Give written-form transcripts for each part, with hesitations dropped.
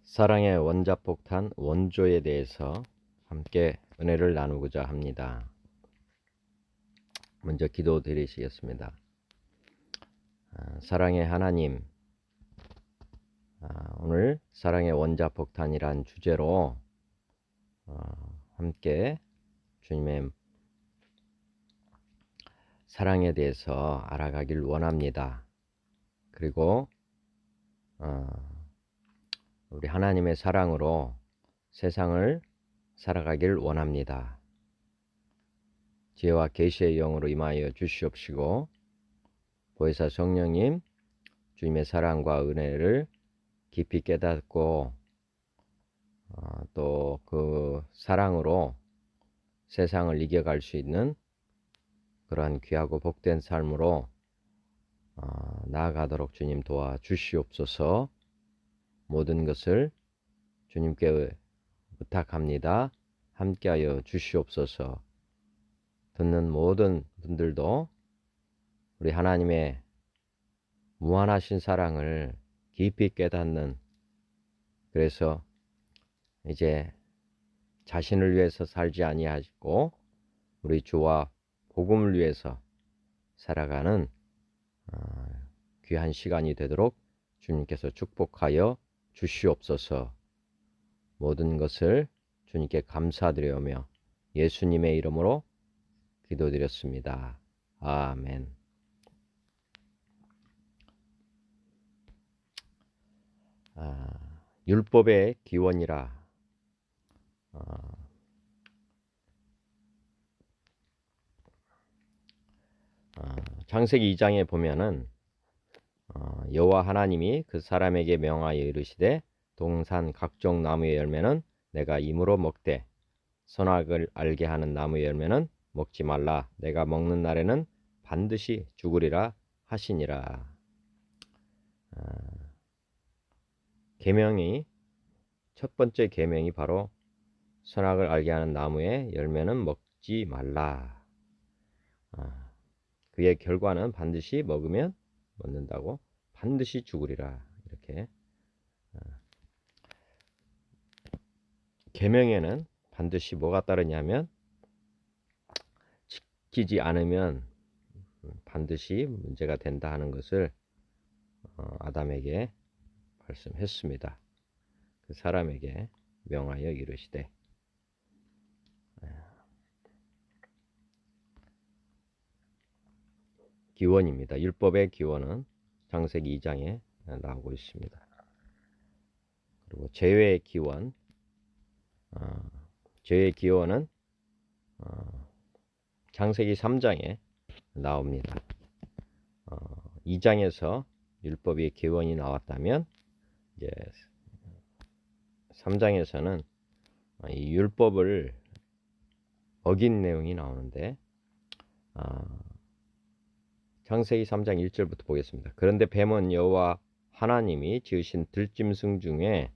사랑의 원자폭탄 원조에 대해서 함께 은혜를 나누고자 합니다. 먼저 기도 드리시겠습니다. 사랑의 하나님, 오늘 사랑의 원자폭탄이란 주제로 함께 주님의 사랑에 대해서 알아가길 원합니다. 그리고 우리 하나님의 사랑으로 세상을 살아가길 원합니다. 지혜와 계시의 영으로 임하여 주시옵시고, 보혜사 성령님, 주님의 사랑과 은혜를 깊이 깨닫고 또 그 사랑으로 세상을 이겨갈 수 있는 그러한 귀하고 복된 삶으로 나아가도록 주님 도와주시옵소서. 모든 것을 주님께 부탁합니다. 함께하여 주시옵소서. 듣는 모든 분들도 우리 하나님의 무한하신 사랑을 깊이 깨닫는, 그래서 이제 자신을 위해서 살지 아니하고 우리 주와 복음을 위해서 살아가는 귀한 시간이 되도록 주님께서 축복하여 주시옵소서. 모든 것을 주님께 감사드리오며 예수님의 이름으로 기도드렸습니다. 아멘. 율법의 기원이라. 창세기 2장에 보면은 여호와 하나님이 그 사람에게 명하여 이르시되, 동산 각종 나무의 열매는 내가 임으로 먹되 선악을 알게 하는 나무의 열매는 먹지 말라. 내가 먹는 날에는 반드시 죽으리라 하시니라. 계명이, 첫 번째 계명이 바로 선악을 알게 하는 나무의 열매는 먹지 말라. 그의 결과는 반드시 먹는다고 반드시 죽으리라. 이렇게 계명에는 반드시 뭐가 따르냐면, 지키지 않으면 반드시 문제가 된다 하는 것을 아담에게 말씀했습니다. 그 사람에게 명하여 이르시되, 기원입니다. 율법의 기원은 창세기 2장에 나오고 있습니다. 그리고 죄의 기원, 죄의 기원은 창세기 3장에 나옵니다. 2장에서 율법의 기원이 나왔다면, 이제 3장에서는 이 율법을 어긴 내용이 나오는데, 창세기 3장 1절부터 보겠습니다. 그런데 뱀은 여호와 하나님이 지으신 들짐승 중에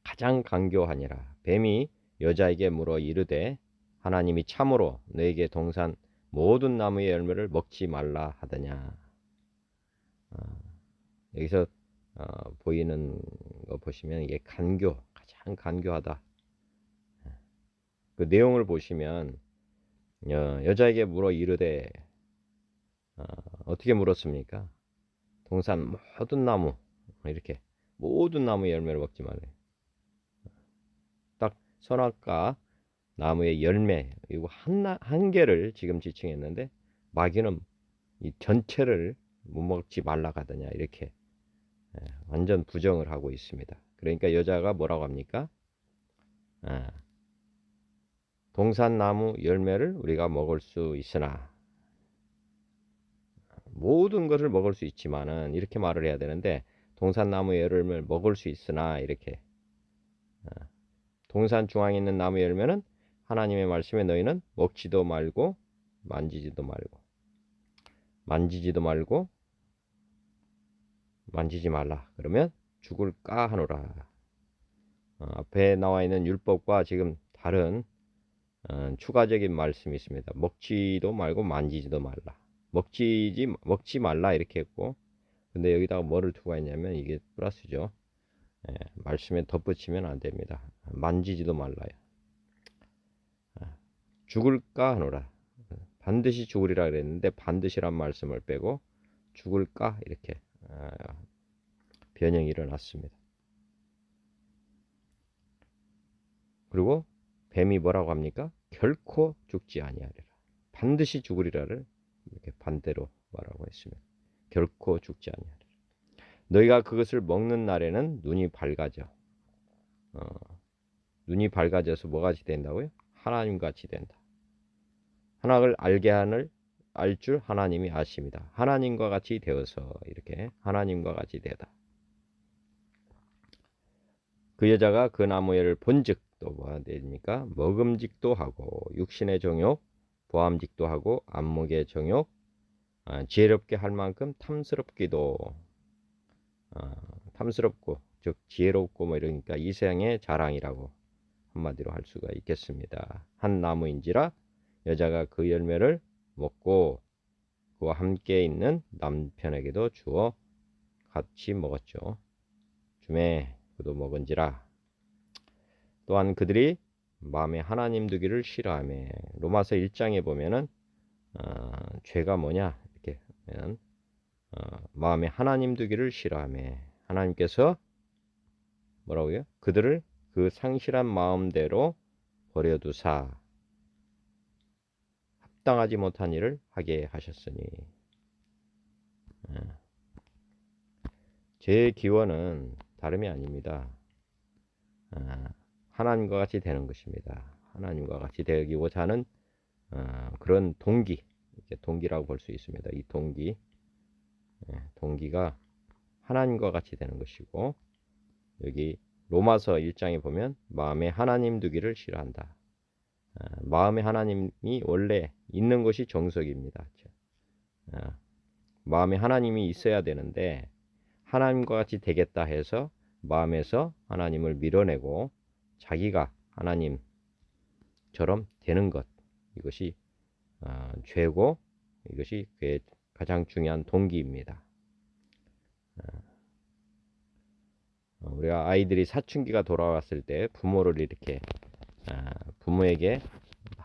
가장 간교하니라. 뱀이 여자에게 물어 이르되, 하나님이 참으로 너에게 동산 모든 나무의 열매를 먹지 말라 하더냐. 여기서 보이는 거 보시면 이게 가장 간교하다. 그 내용을 보시면 여자에게 물어 이르되, 어떻게 물었습니까? 동산 모든 나무, 이렇게 모든 나무의 열매를 먹지 말래. 딱 선악과 나무의 열매, 이거 한 개를 지금 지칭했는데, 마귀는 이 전체를 못 먹지 말라 하더냐, 이렇게 완전 부정을 하고 있습니다. 그러니까 여자가 뭐라고 합니까? 동산나무 열매를 우리가 먹을 수 있으나, 모든 것을 먹을 수 있지만은 이렇게 말을 해야 되는데, 동산나무 열매를 먹을 수 있으나, 이렇게 동산 중앙에 있는 나무 열매는 하나님의 말씀에 너희는 먹지도 말고 만지지도 만지지 말라. 그러면 죽을까 하노라. 앞에 나와 있는 율법과 지금 다른 추가적인 말씀이 있습니다. 먹지도 말고 만지지도 말라. 먹지 말라 이렇게 했고, 근데 여기다가 뭐를 추가했냐면, 이게 플러스죠. 말씀에 덧붙이면 안 됩니다. 만지지도 말라요. 죽을까 하노라. 반드시 죽으리라 그랬는데 반드시란 말씀을 빼고 죽을까 이렇게 변형이 일어났습니다. 그리고 뱀이 뭐라고 합니까? 결코 죽지 아니하리라. 반드시 죽으리라를 이렇게 반대로 말하고 있습니다. 결코 죽지 아니하리라. 너희가 그것을 먹는 날에는 눈이 밝아져. 눈이 밝아져서 뭐같이 된다고요? 하나님같이 된다. 하나님을 알게 하는 알 줄 하나님이 아십니다. 하나님과 같이 되어서 이렇게 하나님과 같이 되다. 그 여자가 그 나무를 본즉 또 뭐가 됩니까? 먹음직도 하고 육신의 정욕, 보암직도 하고 안목의 정욕, 지혜롭게 할 만큼 탐스럽기도 탐스럽고 즉 지혜롭고 뭐 이러니까 이생의 자랑이라고 한마디로 할 수가 있겠습니다. 한 나무인지라 여자가 그 열매를 먹고 그와 함께 있는 남편에게도 주어 같이 먹었죠. 주매 그도 먹은지라. 또한 그들이 마음에 하나님 두기를 싫어하며 로마서 1장에 보면은 죄가 뭐냐 이렇게 보면 마음에 하나님 두기를 싫어하며 하나님께서 뭐라고요? 그들을 그 상실한 마음대로 버려두사 합당하지 못한 일을 하게 하셨으니 제 기원은 다름이 아닙니다. 하나님과 같이 되는 것입니다. 하나님과 같이 되기고자 하는 그런 동기, 동기라고 볼 수 있습니다. 이 동기가 하나님과 같이 되는 것이고 여기 로마서 1장에 보면 마음에 하나님 두기를 싫어한다. 마음에 하나님이 원래 있는 것이 정석입니다. 마음에 하나님이 있어야 되는데 하나님과 같이 되겠다 해서 마음에서 하나님을 밀어내고 자기가 하나님처럼 되는 것, 이것이 죄고 이것이 그의 가장 중요한 동기입니다. 우리가 아이들이 사춘기가 돌아왔을 때 부모를 이렇게 부모에게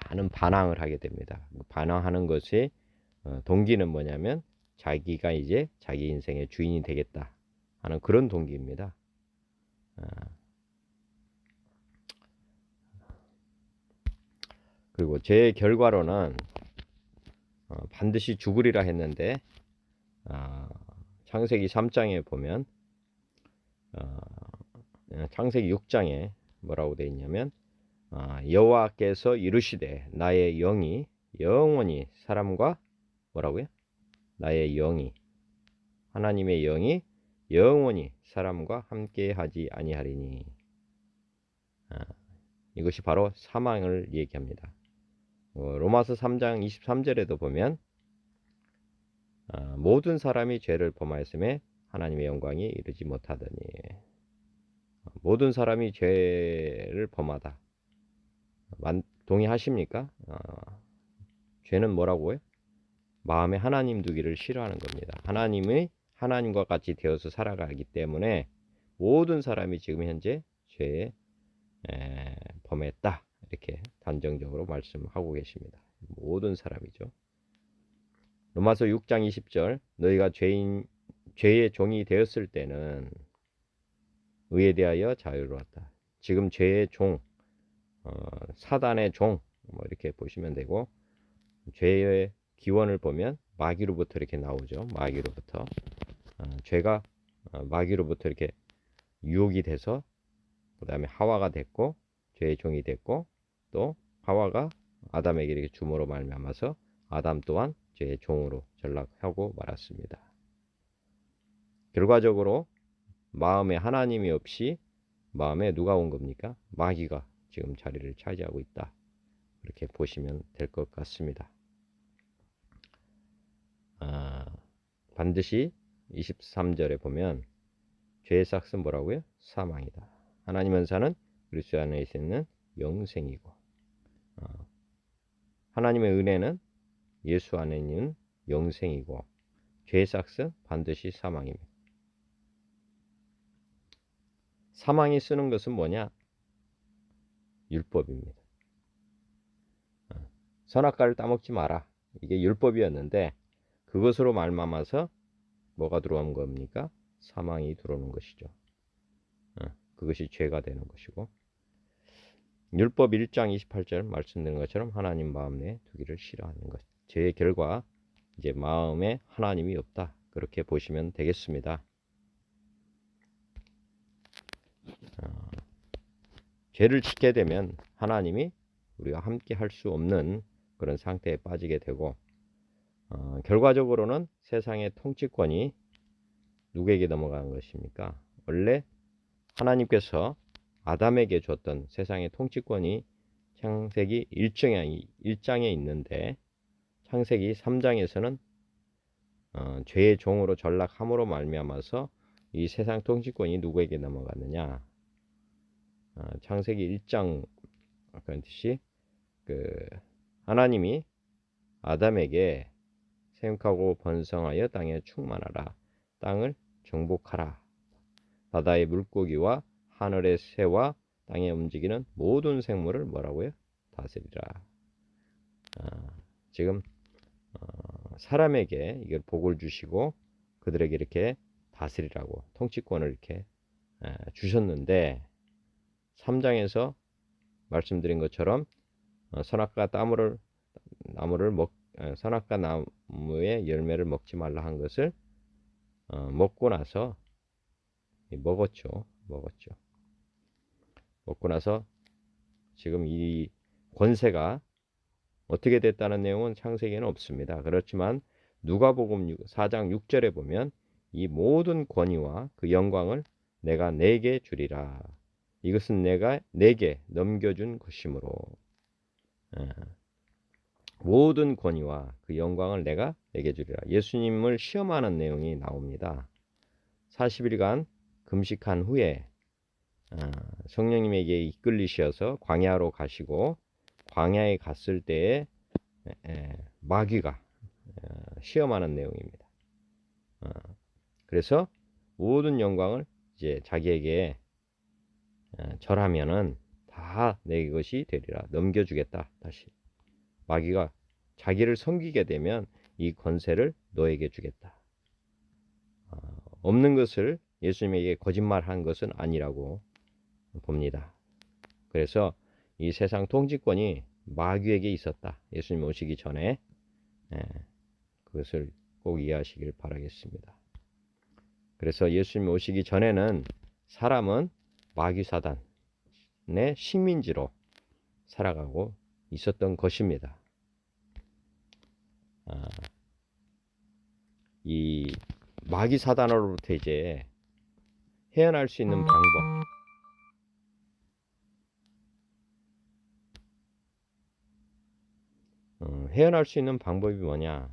많은 반항을 하게 됩니다. 반항하는 것이 동기는 뭐냐면 자기가 이제 자기 인생의 주인이 되겠다 하는 그런 동기입니다. 그리고 제 결과로는 반드시 죽으리라 했는데 창세기 3장에 보면 창세기 6장에 뭐라고 되어 있냐면 여호와께서 이르시되 나의 영이 영원히 사람과 뭐라고요? 나의 영이 하나님의 영이 영원히 사람과 함께하지 아니하리니 이것이 바로 사망을 얘기합니다. 로마서 3장 23절에도 보면 모든 사람이 죄를 범하였음에 하나님의 영광이 이르지 못하더니 모든 사람이 죄를 범하다. 동의하십니까? 죄는 뭐라고요? 마음에 하나님 두기를 싫어하는 겁니다. 하나님이 하나님과 같이 되어서 살아가기 때문에 모든 사람이 지금 현재 죄에 범했다. 이렇게 단정적으로 말씀하고 계십니다. 모든 사람이죠. 로마서 6장 20절 너희가 죄의 종이 되었을 때는 의에 대하여 자유로웠다. 지금 죄의 종, 사단의 종, 뭐 이렇게 보시면 되고 죄의 기원을 보면 마귀로부터 이렇게 나오죠. 마귀로부터 죄가 마귀로부터 이렇게 유혹이 돼서 그 다음에 하와가 됐고 죄의 종이 됐고 또 하와가 아담에게 이렇게 주므로 말미암아서 아담 또한 죄의 종으로 전락하고 말았습니다. 결과적으로 마음에 하나님이 없이 마음에 누가 온 겁니까? 마귀가 지금 자리를 차지하고 있다. 그렇게 보시면 될 것 같습니다. 반드시 23절에 보면 죄의 삭은 뭐라고요? 사망이다. 하나님 은사는 그리스도 안에 있는 영생이고 하나님의 은혜는 예수 안에 있는 영생이고 죄의 삭은 반드시 사망입니다. 사망이 쓰는 것은 뭐냐? 율법입니다. 선악과를 따먹지 마라. 이게 율법이었는데 그것으로 말미암아서 뭐가 들어온 겁니까? 사망이 들어오는 것이죠. 그것이 죄가 되는 것이고, 율법 1장 28절 말씀드린 것처럼 하나님 마음 내에 두기를 싫어하는 것. 죄의 결과 이제 마음에 하나님이 없다. 그렇게 보시면 되겠습니다. 죄를 짓게 되면 하나님이 우리가 함께 할 수 없는 그런 상태에 빠지게 되고, 결과적으로는 세상의 통치권이 누구에게 넘어가는 것입니까? 원래 하나님께서 아담에게 줬던 세상의 통치권이 창세기 1장에 있는데, 창세기 3장에서는 죄의 종으로 전락함으로 말미암아서 이 세상 통치권이 누구에게 넘어갔느냐? 창세기 1장 아까 했듯이 하나님이 아담에게 생육하고 번성하여 땅에 충만하라, 땅을 정복하라, 바다의 물고기와 하늘의 새와 땅에 움직이는 모든 생물을 뭐라고요? 다스리라. 지금 사람에게 이걸 복을 주시고 그들에게 이렇게 다스리라고 통치권을 이렇게 주셨는데, 3장에서 말씀드린 것처럼 선악과 선악과 나무의 열매를 먹지 말라 한 것을 먹고 나서 먹었죠. 먹고 나서 지금 이 권세가 어떻게 됐다는 내용은 창세기에는 없습니다. 그렇지만 누가복음 4장 6절에 보면 이 모든 권위와 그 영광을 내가 내게 주리라. 이것은 내가 내게 넘겨준 것이므로, 모든 권위와 그 영광을 내가 내게 주리라. 예수님을 시험하는 내용이 나옵니다. 40일간 금식한 후에 성령님에게 이끌리셔서 광야로 가시고, 광야에 갔을 때에 마귀가 시험하는 내용입니다. 그래서 모든 영광을 이제 자기에게 절하면은 다 내 것이 되리라, 넘겨주겠다. 다시 마귀가 자기를 섬기게 되면 이 권세를 너에게 주겠다. 없는 것을 예수님에게 거짓말한 것은 아니라고 봅니다. 그래서 이 세상 통치권이 마귀에게 있었다. 예수님 오시기 전에 그것을 꼭 이해하시길 바라겠습니다. 그래서 예수님 오시기 전에는 사람은 마귀 사단의 식민지로 살아가고 있었던 것입니다. 이 마귀 사단으로부터 이제 헤어날 수 있는 방법, 헤어날 수 있는 방법이 뭐냐?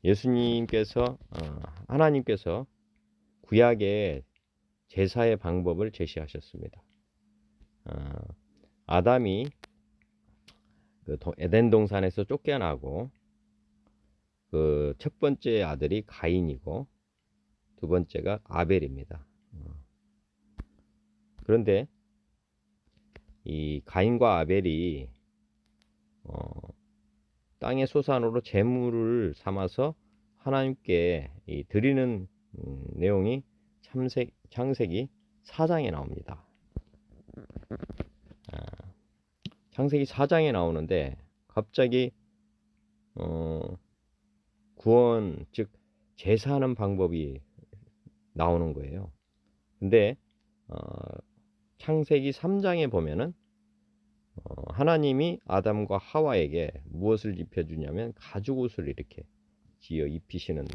예수님께서 하나님께서 구약의 제사의 방법을 제시하셨습니다. 아담이 에덴 동산에서 쫓겨나고 그 첫 번째 아들이 가인이고 두 번째가 아벨입니다. 그런데 이 가인과 아벨이 땅의 소산으로 제물을 삼아서 하나님께 드리는 내용이 창세기 4장에 나옵니다. 창세기 4장에 나오는데 갑자기 구원, 즉 제사하는 방법이 나오는 거예요. 근데 창세기 3장에 보면은 하나님이 아담과 하와에게 무엇을 입혀주냐면 가죽옷을 이렇게 지어 입히시는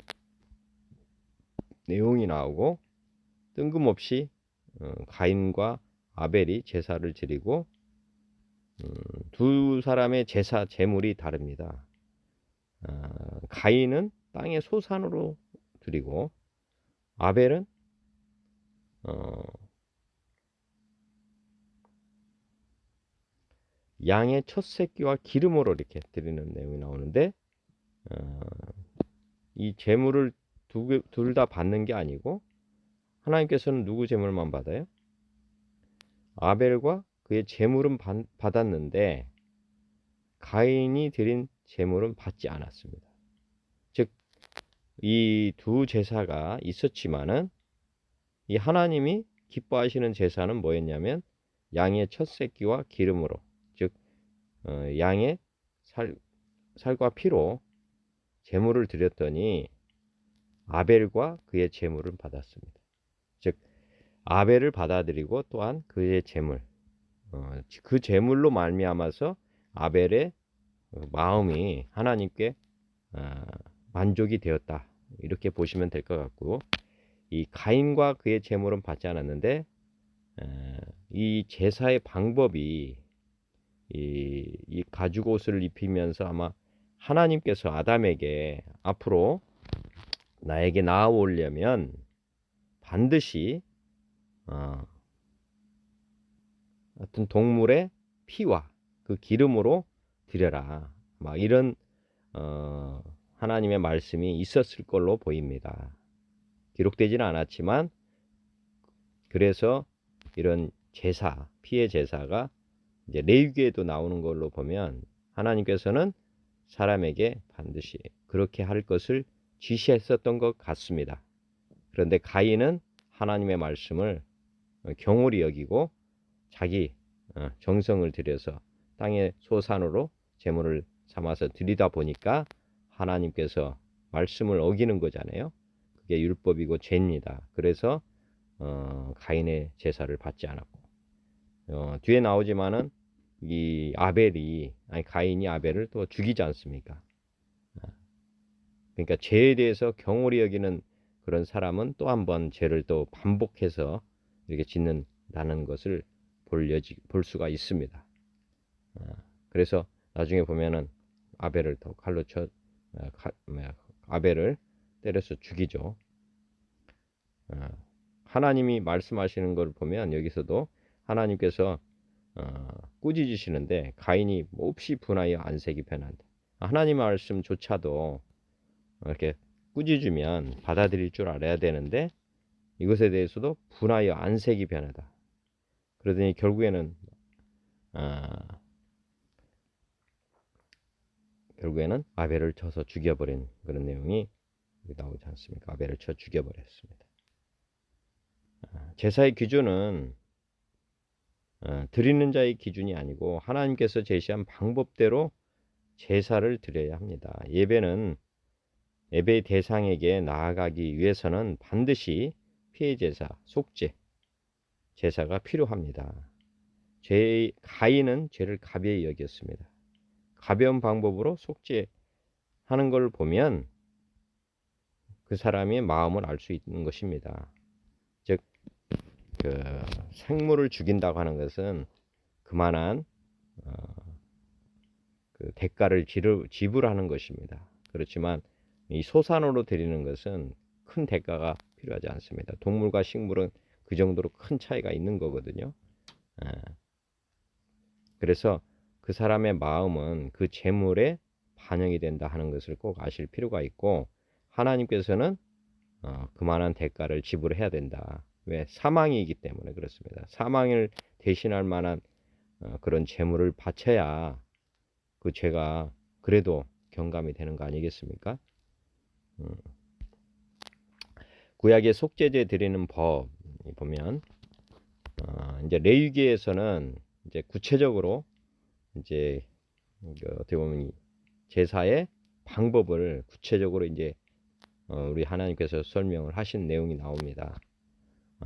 내용이 나오고, 뜬금없이 가인과 아벨이 제사를 드리고 두 사람의 제사 제물이 다릅니다. 가인은 땅의 소산으로 드리고 아벨은 양의 첫 새끼와 기름으로 이렇게 드리는 내용이 나오는데, 이 제물을 둘 다 받는 게 아니고 하나님께서는 누구 제물만 받아요? 아벨과 그의 제물은 받았는데 가인이 드린 제물은 받지 않았습니다. 즉, 이 두 제사가 있었지만은 이 하나님이 기뻐하시는 제사는 뭐였냐면 양의 첫 새끼와 기름으로, 즉 양의 살과 피로 제물을 드렸더니 아벨과 그의 제물을 받았습니다. 즉, 아벨을 받아들이고 또한 그의 제물, 그 제물로 말미암아서 아벨의 마음이 하나님께 만족이 되었다, 이렇게 보시면 될 것 같고, 이 가인과 그의 제물은 받지 않았는데 이 제사의 방법이 이 가죽 옷을 입히면서 아마 하나님께서 아담에게 앞으로 나에게 나아오려면 반드시 어떤 동물의 피와 그 기름으로 드려라, 막 이런 하나님의 말씀이 있었을 걸로 보입니다. 기록되지는 않았지만 그래서 이런 제사, 피의 제사가 이제 레위기에도 나오는 걸로 보면 하나님께서는 사람에게 반드시 그렇게 할 것을 지시했었던 것 같습니다. 그런데 가인은 하나님의 말씀을 경홀히 여기고 자기 정성을 들여서 땅의 소산으로 제물을 삼아서 드리다 보니까 하나님께서 말씀을 어기는 거잖아요. 그게 율법이고 죄입니다. 그래서 가인의 제사를 받지 않았고, 뒤에 나오지만은 이 가인이 아벨을 또 죽이지 않습니까? 그러니까 죄에 대해서 경홀히 여기는 그런 사람은 또 한 번 죄를 또 반복해서 이렇게 짓는다는 것을 볼 수가 있습니다. 그래서 나중에 보면은 아벨을 더 칼로 아벨을 때려서 죽이죠. 하나님이 말씀하시는 걸 보면 여기서도 하나님께서 꾸짖으시는데 가인이 몹시 분하여 안색이 변한다. 하나님 말씀조차도 이렇게 꾸짖으면 받아들일 줄 알아야 되는데 이것에 대해서도 분하여 안색이 변하다. 그러더니 결국에는 아벨을 쳐서 죽여버린 그런 내용이 나오지 않습니까? 아벨을 쳐 죽여버렸습니다. 제사의 기준은 드리는 자의 기준이 아니고 하나님께서 제시한 방법대로 제사를 드려야 합니다. 예배의 대상에게 나아가기 위해서는 반드시 피해 제사, 속죄 제사가 필요합니다. 가인은 죄를 가벼이 여겼습니다. 가벼운 방법으로 속죄하는 걸 보면 그 사람의 마음을 알 수 있는 것입니다. 즉, 그 생물을 죽인다고 하는 것은 그만한 그 대가를 지불하는 것입니다. 그렇지만 이 소산으로 드리는 것은 큰 대가가 필요하지 않습니다. 동물과 식물은 그 정도로 큰 차이가 있는 거거든요. 그래서 그 사람의 마음은 그 재물에 반영이 된다 하는 것을 꼭 아실 필요가 있고, 하나님께서는 그만한 대가를 지불해야 된다. 왜? 사망이기 때문에 그렇습니다. 사망을 대신할 만한 그런 재물을 바쳐야 그 죄가 그래도 경감이 되는 거 아니겠습니까? 구약의 속죄제 드리는 법 보면 이제 레위기에서는 이제 구체적으로 이제 어떻게 보면 제사의 방법을 구체적으로 이제 우리 하나님께서 설명을 하신 내용이 나옵니다.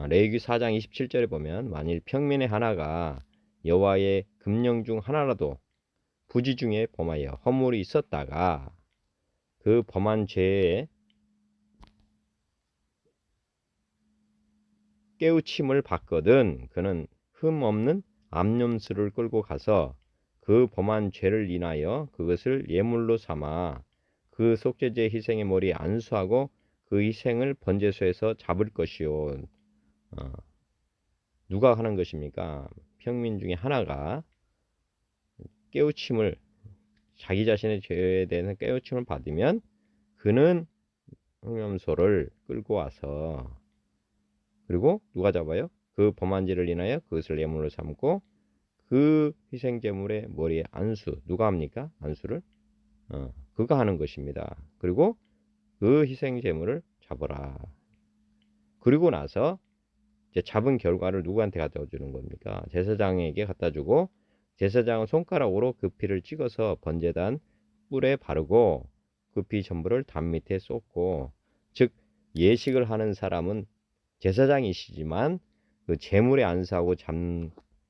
레위기 4장 27절에 보면 만일 평민의 하나가 여호와의 금령 중 하나라도 부지 중에 범하여 허물이 있었다가 그 범한 죄에 깨우침을 받거든 그는 흠 없는 암염수를 끌고 가서 그 범한 죄를 인하여 그것을 예물로 삼아 그 속죄제 희생의 머리에 안수하고 그 희생을 번제소에서 잡을 것이요. 누가 하는 것입니까? 평민 중에 하나가 깨우침을, 자기 자신의 죄에 대해서 깨우침을 받으면 그는 흑염소를 끌고 와서 그리고 누가 잡아요? 그 범한 죄를 인하여 그것을 예물로 삼고 그 희생 제물의 머리에 안수, 누가 합니까? 안수를 그가 하는 것입니다. 그리고 그 희생 제물을 잡아라. 그리고 나서 이제 잡은 결과를 누구한테 갖다 주는 겁니까? 제사장에게 갖다 주고 제사장은 손가락으로 그 피를 찍어서 번제단 뿔에 바르고 그 피 전부를 담 밑에 쏟고, 즉 예식을 하는 사람은 제사장이시지만 그 제물에 안수하고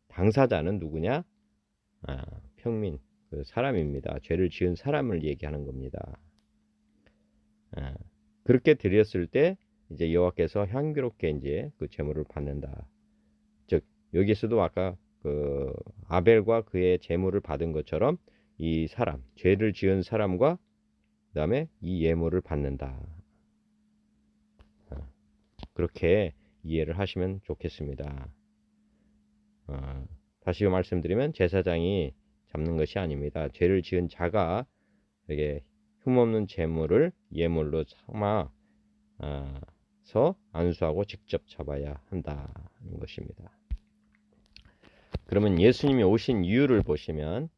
당사자는 누구냐? 평민, 그 사람입니다. 죄를 지은 사람을 얘기하는 겁니다. 그렇게 드렸을 때 이제 여호와께서 향기롭게 이제 그 제물을 받는다. 즉 여기서도 아까 그 아벨과 그의 제물을 받은 것처럼 이 사람, 죄를 지은 사람과 그다음에 이 예물을 받는다. 그렇게 이해를 하시면 좋겠습니다. 다시 말씀드리면 제사장이 잡는 것이 아닙니다. 죄를 지은 자가 이게 흠없는 제물을 예물로 삼아서 안수하고 직접 잡아야 한다는 것입니다. 그러면 예수님이 오신 이유를 보시면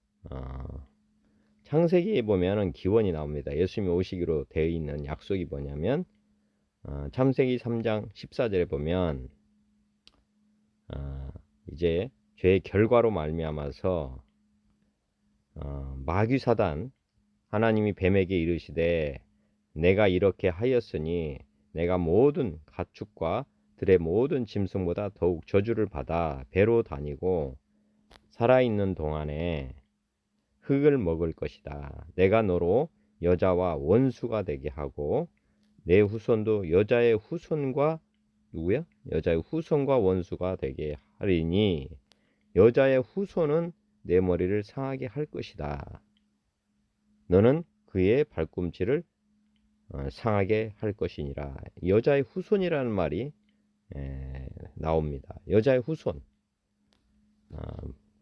창세기에 보면은 기원이 나옵니다. 예수님이 오시기로 되어 있는 약속이 뭐냐면 창세기 3장 14절에 보면 이제 죄의 결과로 말미암아서 마귀 사단 하나님이 뱀에게 이르시되 내가 이렇게 하였으니 내가 모든 가축과 들의 모든 짐승보다 더욱 저주를 받아 배로 다니고 살아있는 동안에 흙을 먹을 것이다. 내가 너로 여자와 원수가 되게 하고 내 후손도 여자의 후손과 누구야? 여자의 후손과 원수가 되게 하리니 여자의 후손은 내 머리를 상하게 할 것이다. 너는 그의 발꿈치를 상하게 할 것이니라. 여자의 후손이라는 말이 나옵니다. 여자의 후손.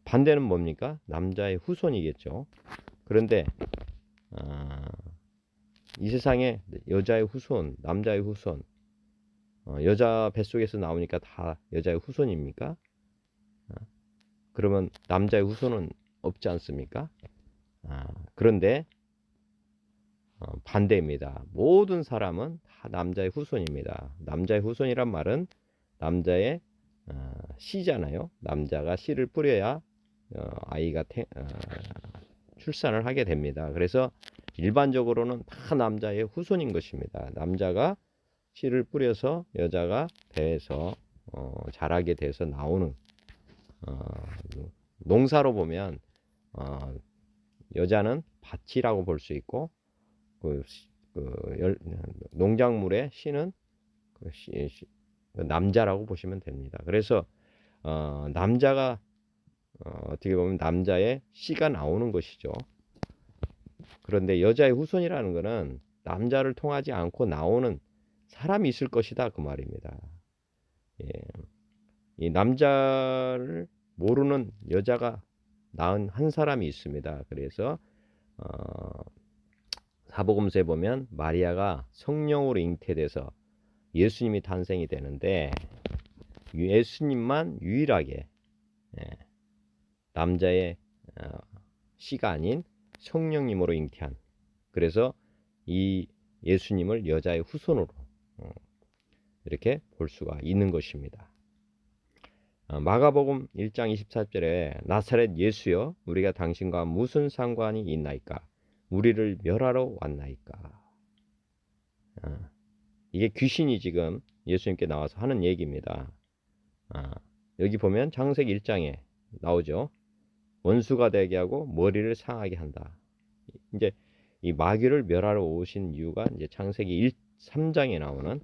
반대는 뭡니까? 남자의 후손이겠죠. 그런데 이 세상에 여자의 후손, 남자의 후손, 여자 뱃속에서 나오니까 다 여자의 후손입니까? 그러면 남자의 후손은 없지 않습니까? 그런데 반대입니다. 모든 사람은 다 남자의 후손입니다. 남자의 후손이란 말은 남자의 씨잖아요. 남자가 씨를 뿌려야 아이가 출산을 하게 됩니다. 그래서 일반적으로는 다 남자의 후손인 것입니다. 남자가 씨를 뿌려서 여자가 배에서 자라게 돼서 나오는, 농사로 보면 여자는 밭이라고 볼 수 있고 농작물의 씨는 남자라고 보시면 됩니다. 그래서 남자가 어떻게 보면 남자의 씨가 나오는 것이죠. 그런데 여자의 후손이라는 것은 남자를 통하지 않고 나오는 사람이 있을 것이다, 그 말입니다. 예. 이 남자를 모르는 여자가 낳은 한 사람이 있습니다. 그래서 사복음서에 보면 마리아가 성령으로 잉태돼서 예수님이 탄생이 되는데 예수님만 유일하게 남자의 씨가 아닌 성령님으로 잉태한, 그래서 이 예수님을 여자의 후손으로 이렇게 볼 수가 있는 것입니다. 마가복음 1장 24절에 나사렛 예수여 우리가 당신과 무슨 상관이 있나이까? 우리를 멸하러 왔나이까? 이게 귀신이 지금 예수님께 나와서 하는 얘기입니다. 여기 보면 창세기 1장에 나오죠. 원수가 되게 하고 머리를 상하게 한다. 이제 이 마귀를 멸하러 오신 이유가 이제 창세기 3장에 나오는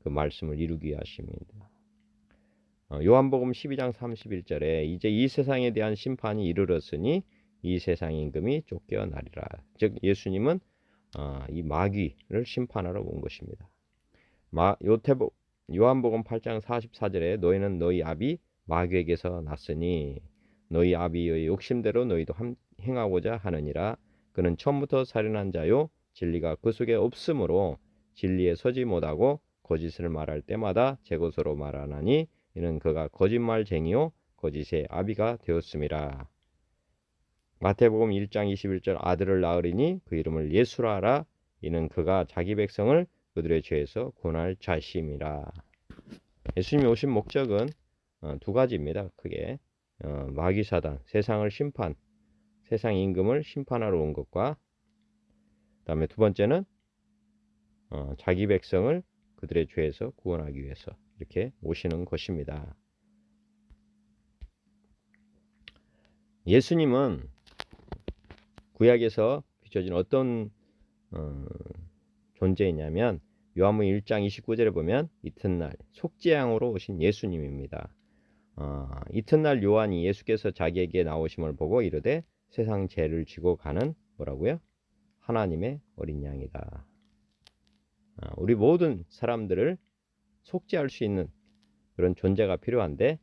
그 말씀을 이루기 위하십니다. 요한복음 12장 31절에 이제 이 세상에 대한 심판이 이르렀으니 이 세상 임금이 쫓겨나리라. 즉 예수님은 이 마귀를 심판하러 온 것입니다. 요한복음 8장 44절에 너희는 너희 아비 마귀에게서 났으니 너희 아비의 욕심대로 너희도 행하고자 하느니라. 그는 처음부터 살인한 자요 진리가 그 속에 없으므로 진리에 서지 못하고 거짓을 말할 때마다 제 것으로 말하나니 이는 그가 거짓말쟁이요 거짓의 아비가 되었음이라. 마태복음 1장 21절 아들을 낳으리니 그 이름을 예수라 하라. 이는 그가 자기 백성을 그들의 죄에서 구원할 자심이라. 예수님이 오신 목적은 두 가지입니다. 크게 마귀사단, 세상을 세상 임금을 심판하러 온 것과 그다음에 두 번째는 자기 백성을 그들의 죄에서 구원하기 위해서 이렇게 오시는 것입니다. 예수님은 구약에서 비춰진 어떤 존재이냐면 요한복음 1장 29절에 보면 이튿날 속죄양으로 오신 예수님입니다. 이튿날 요한이 예수께서 자기에게 나오심을 보고 이르되 세상 죄를 지고 가는 뭐라고요? 하나님의 어린 양이다. 우리 모든 사람들을 속죄할 수 있는 그런 존재가 필요한데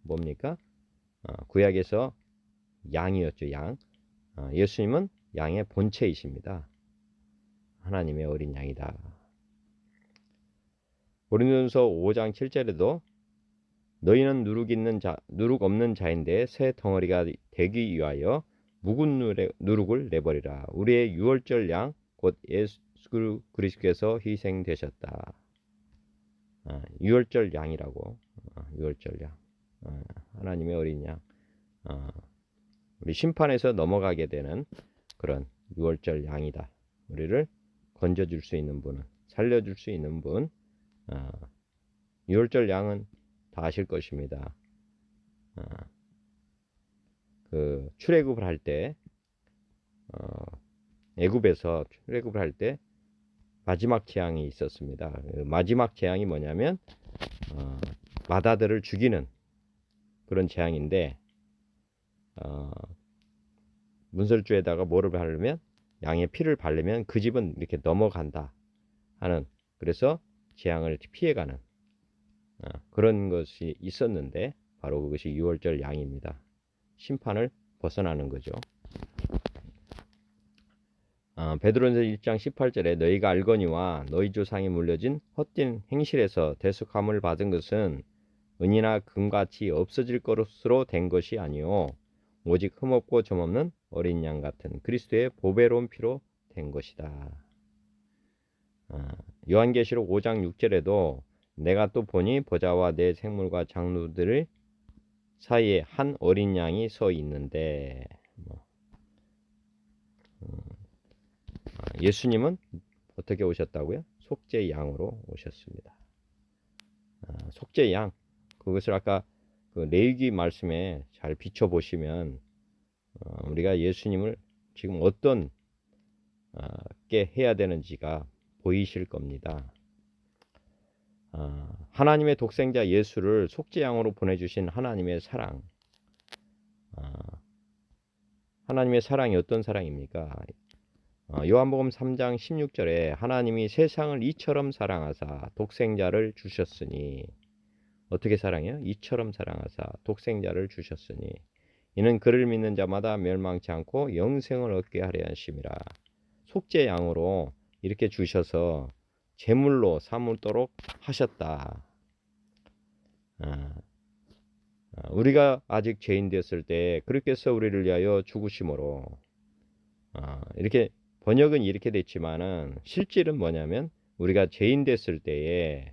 뭡니까? 구약에서 양이었죠. 양. 예수님은 양의 본체이십니다. 하나님의 어린 양이다. 고린도전서 5장 7절에도 너희는 누룩 없는 자인데 새 덩어리가 되기 위하여 묵은 누룩을 내버리라. 우리의 유월절 양 곧 예수 그리스도께서 희생되셨다. 유월절 양이라고. 유월절 양. 하나님의 어린 양. 우리 심판에서 넘어가게 되는 그런 유월절 양이다. 우리를 건져줄 수 있는 분은, 살려줄 수 있는 분. 유월절 양은 다 아실 것입니다. 그 출애굽을 할 때 애굽에서 출애굽을 할 때 마지막 재앙이 있었습니다. 그 마지막 재앙이 뭐냐면 마다들을 죽이는 그런 재앙인데 문설주에다가 뭐를 바르면 양의 피를 바르면 그 집은 이렇게 넘어간다 하는, 그래서 재앙을 피해가는 그런 것이 있었는데 바로 그것이 유월절 양입니다. 심판을 벗어나는 거죠. 베드로전서 1장 18절에 너희가 알거니와 너희 조상이 물려진 헛된 행실에서 대속함을 받은 것은 은이나 금같이 없어질 것으로 된 것이 아니요 오직 흠없고 점없는 어린 양 같은 그리스도의 보배로운 피로 된 것이다. 요한계시록 5장 6절에도 내가 또 보니 보좌와 내 생물과 장로들 사이에 한 어린 양이 서 있는데 예수님은 어떻게 오셨다고요? 속죄 양으로 오셨습니다. 속죄 양, 그것을 아까 그 레위기 말씀에 잘 비춰보시면 우리가 예수님을 지금 어떤 게 해야 되는지가 보이실 겁니다. 하나님의 독생자 예수를 속죄 양으로 보내주신 하나님의 사랑. 하나님의 사랑이 어떤 사랑입니까? 요한복음 3장 16절에 하나님이 세상을 이처럼 사랑하사 독생자를 주셨으니, 어떻게 사랑해요? 이처럼 사랑하사 독생자를 주셨으니 이는 그를 믿는 자마다 멸망치 않고 영생을 얻게 하려 하심이라. 속죄 양으로 이렇게 주셔서 제물로 삼도록 하셨다. 우리가 아직 죄인 되었을 때 그리스도께서 우리를 위하여 죽으심으로, 이렇게 번역은 이렇게 됐지만은 실질은 뭐냐면 우리가 죄인 됐을 때에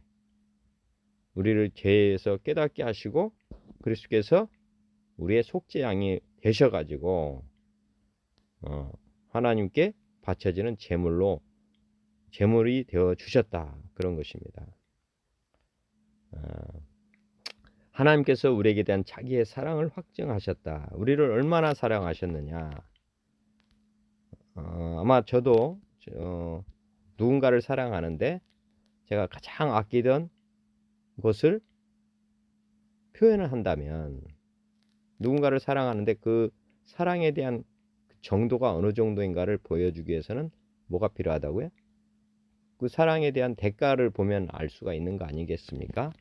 우리를 죄에서 깨닫게 하시고 그리스도께서 우리의 속죄 양이 되셔가지고 하나님께 바쳐지는 제물이 되어 주셨다, 그런 것입니다. 하나님께서 우리에게 대한 자기의 사랑을 확증하셨다. 우리를 얼마나 사랑하셨느냐. 아마 저도 누군가를 사랑하는데 제가 가장 아끼던 것을 표현을 한다면, 누군가를 사랑하는데 그 사랑에 대한 정도가 어느 정도인가를 보여주기 위해서는 뭐가 필요하다고요? 그 사랑에 대한 대가를 보면 알 수가 있는 거 아니겠습니까?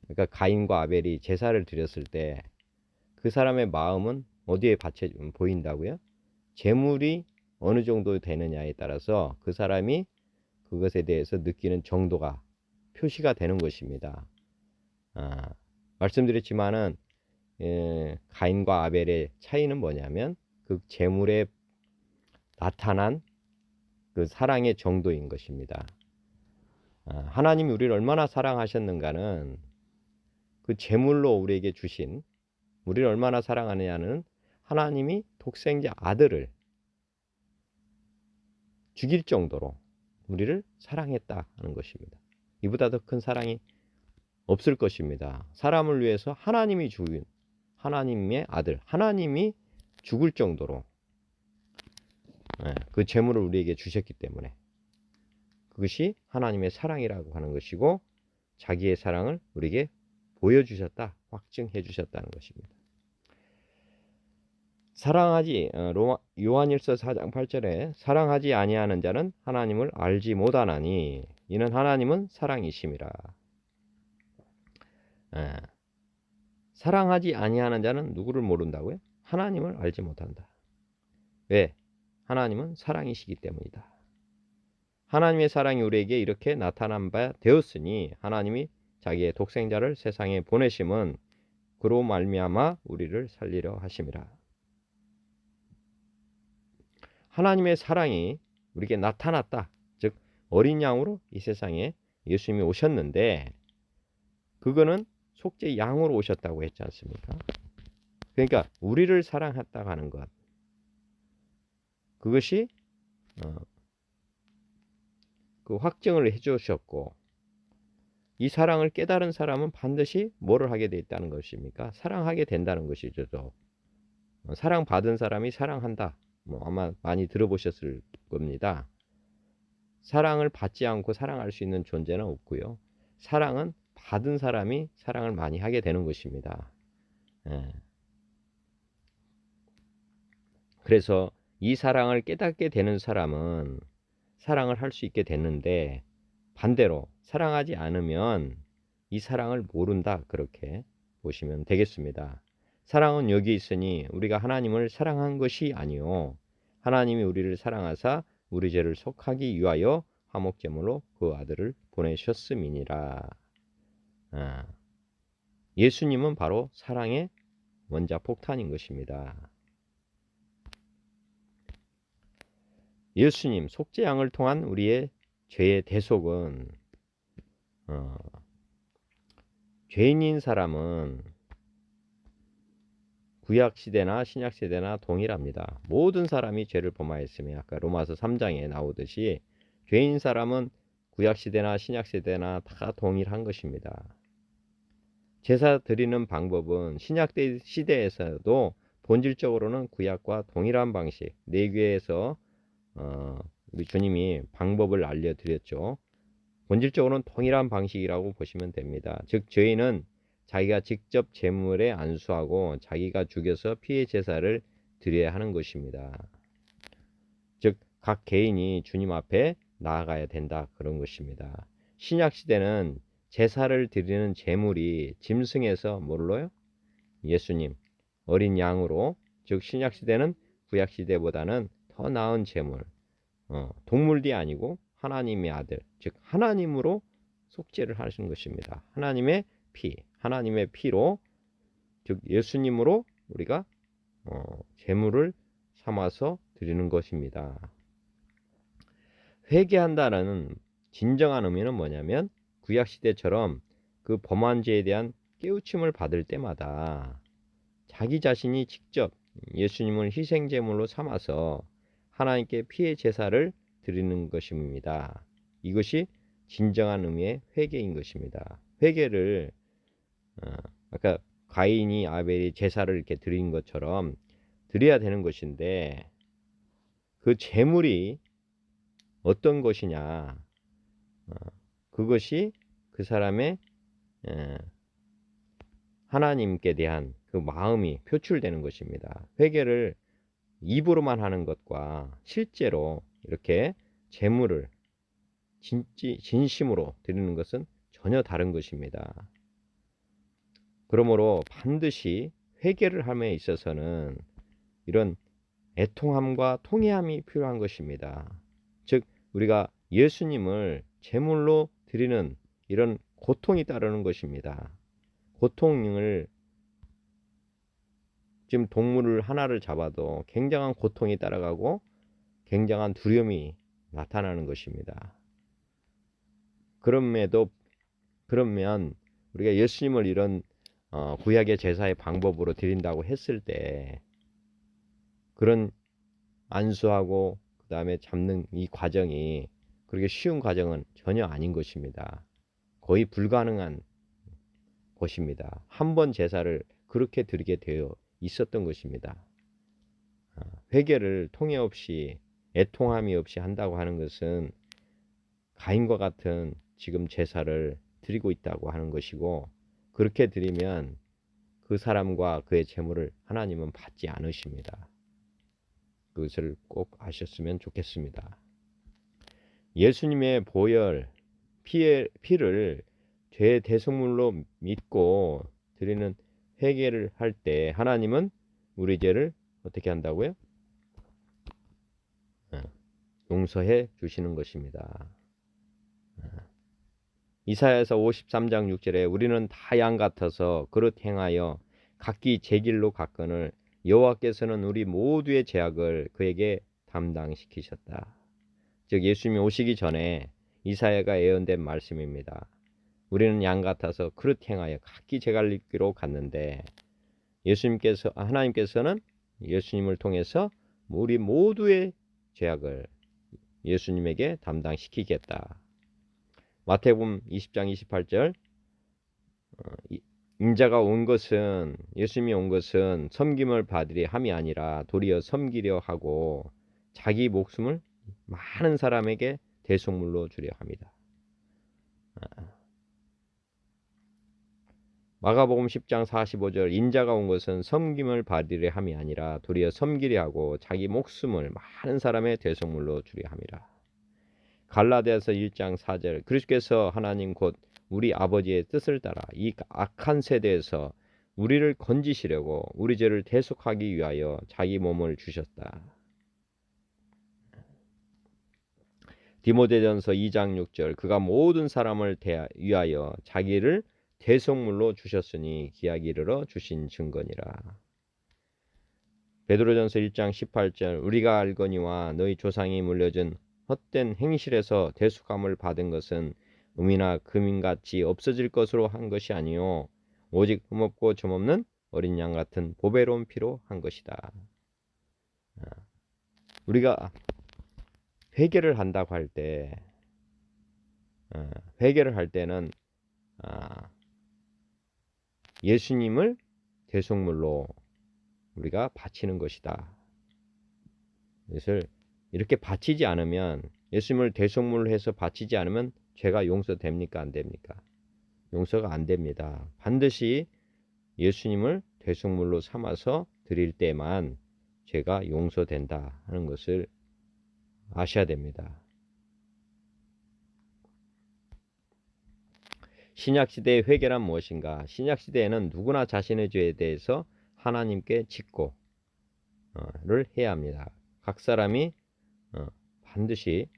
그러니까 가인과 아벨이 제사를 드렸을 때 그 사람의 마음은 어디에 보인다고요? 제물이 어느 정도 되느냐에 따라서 그 사람이 그것에 대해서 느끼는 정도가 표시가 되는 것입니다. 말씀드렸지만은 가인과 아벨의 차이는 뭐냐면 그 제물에 나타난 그 사랑의 정도인 것입니다. 하나님이 우리를 얼마나 사랑하셨는가는 그 제물로 우리에게 주신, 우리를 얼마나 사랑하느냐는 하나님이 독생자 아들을 죽일 정도로 우리를 사랑했다 하는 것입니다. 이보다 더 큰 사랑이 없을 것입니다. 사람을 위해서 하나님이 죽인 하나님의 아들, 하나님이 죽을 정도로 그 제물을 우리에게 주셨기 때문에 그것이 하나님의 사랑이라고 하는 것이고, 자기의 사랑을 우리에게 보여주셨다, 확증해 주셨다는 것입니다. 요한일서 4장 8절에 사랑하지 아니하는 자는 하나님을 알지 못하나니 이는 하나님은 사랑이심이라. 사랑하지 아니하는 자는 누구를 모른다고요? 하나님을 알지 못한다. 왜? 하나님은 사랑이시기 때문이다. 하나님의 사랑이 우리에게 이렇게 나타난 바 되었으니 하나님이 자기의 독생자를 세상에 보내심은 그로 말미암아 우리를 살리려 하심이라. 하나님의 사랑이 우리에게 나타났다. 즉 어린 양으로 이 세상에 예수님이 오셨는데, 그거는 속죄 양으로 오셨다고 했지 않습니까? 그러니까 우리를 사랑했다고 하는 것, 그것이 그 확증을 해주셨고, 이 사랑을 깨달은 사람은 반드시 뭐를 하게 돼 있다는 것입니까? 사랑하게 된다는 것이죠. 사랑받은 사람이 사랑한다. 아마 많이 들어보셨을 겁니다. 사랑을 받지 않고 사랑할 수 있는 존재는 없고요. 사랑은 받은 사람이 사랑을 많이 하게 되는 것입니다. 그래서 이 사랑을 깨닫게 되는 사람은 사랑을 할 수 있게 됐는데, 반대로 사랑하지 않으면 이 사랑을 모른다, 그렇게 보시면 되겠습니다. 사랑은 여기 있으니 우리가 하나님을 사랑한 것이 아니요 하나님이 우리를 사랑하사 우리 죄를 속하기 위하여 화목제물로 그 아들을 보내셨음이니라. 예수님은 바로 사랑의 원자 폭탄인 것입니다. 예수님 속죄양을 통한 우리의 죄의 대속은 죄인인 사람은 구약시대나 신약시대나 동일합니다. 모든 사람이 죄를 범하였으며, 아까 로마서 3장에 나오듯이 죄인 사람은 구약시대나 신약시대나 다 동일한 것입니다. 제사 드리는 방법은 신약시대에서도 본질적으로는 구약과 동일한 방식, 내교에서 우리 주님이 방법을 알려드렸죠. 본질적으로는 동일한 방식이라고 보시면 됩니다. 즉 죄인은 자기가 직접 제물에 안수하고 자기가 죽여서 피의 제사를 드려야 하는 것입니다. 즉 각 개인이 주님 앞에 나아가야 된다, 그런 것입니다. 신약시대는 제사를 드리는 제물이 짐승에서 뭘로요? 예수님 어린 양으로, 즉 신약시대는 구약시대보다는 더 나은 제물, 동물이 아니고 하나님의 아들, 즉 하나님으로 속죄를 하시는 것입니다. 하나님의 피로, 즉 예수님으로 우리가 제물을 삼아서 드리는 것입니다. 회개한다는 진정한 의미는 뭐냐면, 구약시대처럼 그 범한 죄에 대한 깨우침을 받을 때마다 자기 자신이 직접 예수님을 희생제물로 삼아서 하나님께 피의 제사를 드리는 것입니다. 이것이 진정한 의미의 회개인 것입니다. 회개를 아까 가인이 아벨이 제사를 이렇게 드린 것처럼 드려야 되는 것인데, 그 제물이 어떤 것이냐, 그것이 그 사람의 하나님께 대한 그 마음이 표출되는 것입니다. 회개를 입으로만 하는 것과 실제로 이렇게 제물을 진심으로 드리는 것은 전혀 다른 것입니다. 그러므로 반드시 회개를 함에 있어서는 이런 애통함과 통회함이 필요한 것입니다. 즉 우리가 예수님을 제물로 드리는 이런 고통이 따르는 것입니다. 고통을 지금 동물을 하나를 잡아도 굉장한 고통이 따라가고 굉장한 두려움이 나타나는 것입니다. 그러면 우리가 예수님을 이런 구약의 제사의 방법으로 드린다고 했을 때 그런 안수하고 그 다음에 잡는 이 과정이 그렇게 쉬운 과정은 전혀 아닌 것입니다. 거의 불가능한 것입니다. 한 번 제사를 그렇게 드리게 되어 있었던 것입니다. 회개를 통해 없이 애통함이 없이 한다고 하는 것은 가인과 같은 지금 제사를 드리고 있다고 하는 것이고, 그렇게 드리면 그 사람과 그의 재물을 하나님은 받지 않으십니다. 그것을 꼭 아셨으면 좋겠습니다. 예수님의 보혈, 피를 죄의 대속물로 믿고 드리는 회개를 할 때 하나님은 우리 죄를 어떻게 한다고요? 용서해 주시는 것입니다. 이사야서 53장 6절에 우리는 다 양 같아서 그릇 행하여 각기 제 길로 갔거늘 여호와께서는 우리 모두의 죄악을 그에게 담당시키셨다. 즉 예수님이 오시기 전에 이사야가 예언된 말씀입니다. 우리는 양 같아서 그릇 행하여 각기 제 길로 갔는데 하나님께서는 예수님을 통해서 우리 모두의 죄악을 예수님에게 담당시키겠다. 마태복음 20장 28절 인자가 온 것은 예수님이 온 것은 섬김을 받으리 함이 아니라 도리어 섬기려 하고 자기 목숨을 많은 사람에게 대속물로 주려 합니다. 마가복음 10장 45절 인자가 온 것은 섬김을 받으려 함이 아니라 도리어 섬기려 하고 자기 목숨을 많은 사람의 대속물로 주려 함이라. 갈라디아서 1장 4절 그리스도께서 하나님 곧 우리 아버지의 뜻을 따라 이 악한 세대에서 우리를 건지시려고 우리 죄를 대속하기 위하여 자기 몸을 주셨다. 디모데전서 2장 6절 그가 모든 사람을 위하여 자기를 대속물로 주셨으니 기약이 이르러 주신 증거니라. 베드로전서 1장 18절 우리가 알거니와 너희 조상이 물려준 헛된 행실에서 대속함을 받은 것은 음이나 금인같이 없어질 것으로 한 것이 아니요 오직 흠없고 점없는 어린 양 같은 보배로운 피로 한 것이다. 우리가 회개를 한다고 할 때 회개를 할 때는 예수님을 대속물로 우리가 바치는 것이다. 그것을 이렇게 바치지 않으면 예수님을 대속물로 해서 바치지 않으면 죄가 용서됩니까? 안 됩니까? 용서가 안 됩니다. 반드시 예수님을 대속물로 삼아서 드릴 때만 죄가 용서된다 하는 것을 아셔야 됩니다. 신약시대의 회개란 무엇인가? 신약시대에는 누구나 자신의 죄에 대해서 하나님께 직고를 해야 합니다. 각 사람이 반드시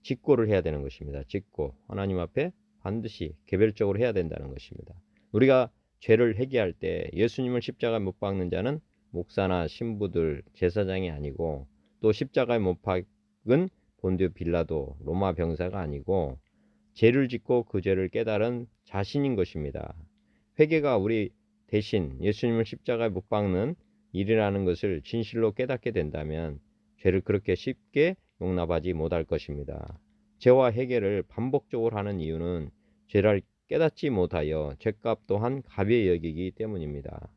직고를 해야 되는 것입니다. 직고 하나님 앞에 반드시 개별적으로 해야 된다는 것입니다. 우리가 죄를 회개할 때 예수님을 십자가에 못 박는 자는 목사나 신부들, 제사장이 아니고 또 십자가에 못 박은 본디오 빌라도 로마 병사가 아니고 죄를 짓고 그 죄를 깨달은 자신인 것입니다. 회개가 우리 대신 예수님을 십자가에 못 박는 일이라는 것을 진실로 깨닫게 된다면 죄를 그렇게 쉽게 용납하지 못할 것입니다. 죄와 회개를 반복적으로 하는 이유는 죄를 깨닫지 못하여 죄값 또한 가벼이 여기기 때문입니다.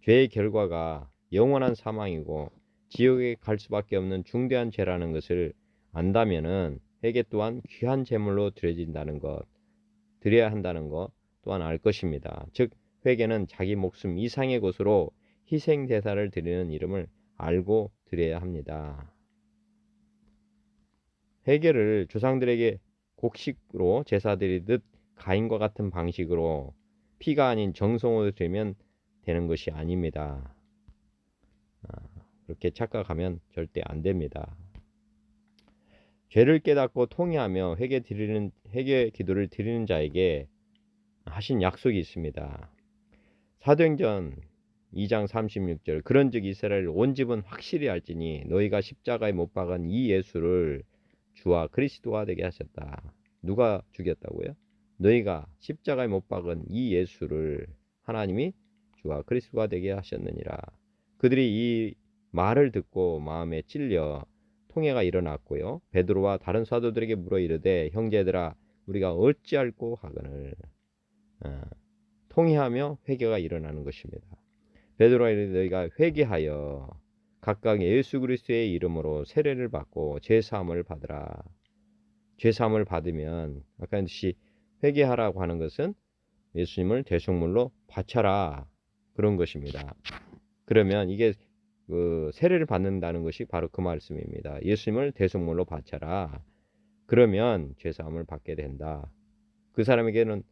죄의 결과가 영원한 사망이고 지옥에 갈 수밖에 없는 중대한 죄라는 것을 안다면은 회개 또한 귀한 제물로 드려야 한다는 것 또한 알 것입니다. 즉 회개는 자기 목숨 이상의 것으로 희생 제사를 드리는 이름을 알고 드려야 합니다. 회개를 조상들에게 곡식으로 제사 드리듯 가인과 같은 방식으로 피가 아닌 정성으로 드리면 되는 것이 아닙니다. 그렇게 착각하면 절대 안 됩니다. 죄를 깨닫고 통회하며 회개 기도를 드리는 자에게 하신 약속이 있습니다. 사도행전 2장 36절 그런즉 이스라엘 온 집은 확실히 알지니 너희가 십자가에 못 박은 이 예수를 주와 그리스도가 되게 하셨다. 누가 죽였다고요? 너희가 십자가에 못 박은 이 예수를 하나님이 주와 그리스도가 되게 하셨느니라. 그들이 이 말을 듣고 마음에 찔려 통회가 일어났고요. 베드로와 다른 사도들에게 물어 이르되 형제들아 우리가 어찌할꼬 하거늘. 통회하며 회개가 일어나는 것입니다. 베드로가 이르되 너희가 회개하여 각각 예수 그리스도의 이름으로 세례를 받고 죄 사함을 받으라. 죄 사함을 받으면 아까 했듯이 회개하라고 하는 것은 예수님을 대속물로 바쳐라 그런 것입니다. 그러면 이게 세례를 받는다는 것이 바로 그 말씀입니다. 예수님을 대속물로 바쳐라. 그러면 죄 사함을 받게 된다. 그 사람에게는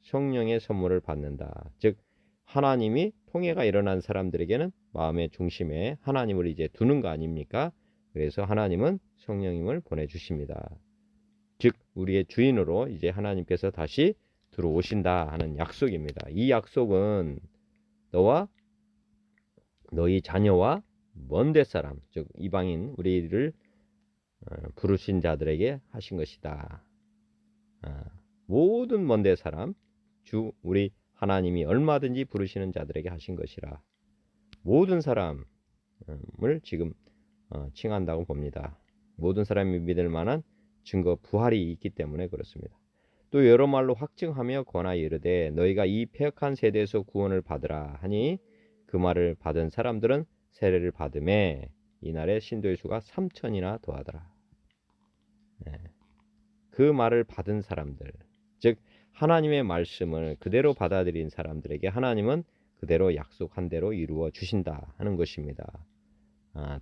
성령의 선물을 받는다. 즉 하나님이 통회가 일어난 사람들에게는 마음의 중심에 하나님을 이제 두는 거 아닙니까? 그래서 하나님은 성령님을 보내주십니다. 즉 우리의 주인으로 이제 하나님께서 다시 들어오신다 하는 약속입니다. 이 약속은 너와 너희 자녀와 먼데 사람, 즉 이방인 우리를 부르신 자들에게 하신 것이다. 모든 먼데 사람, 주 우리 하나님이 얼마든지 부르시는 자들에게 하신 것이라. 모든 사람을 지금 칭한다고 봅니다. 모든 사람이 믿을 만한 증거 부활이 있기 때문에 그렇습니다. 또 여러 말로 확증하며 권하여 이르되 너희가 이 패역한 세대에서 구원을 받으라 하니 그 말을 받은 사람들은 세례를 받음에 이날에 신도의 수가 3,000이나 더하더라. 그 말을 받은 사람들, 즉 하나님의 말씀을 그대로 받아들인 사람들에게 하나님은 그대로 약속한 대로 이루어 주신다 하는 것입니다.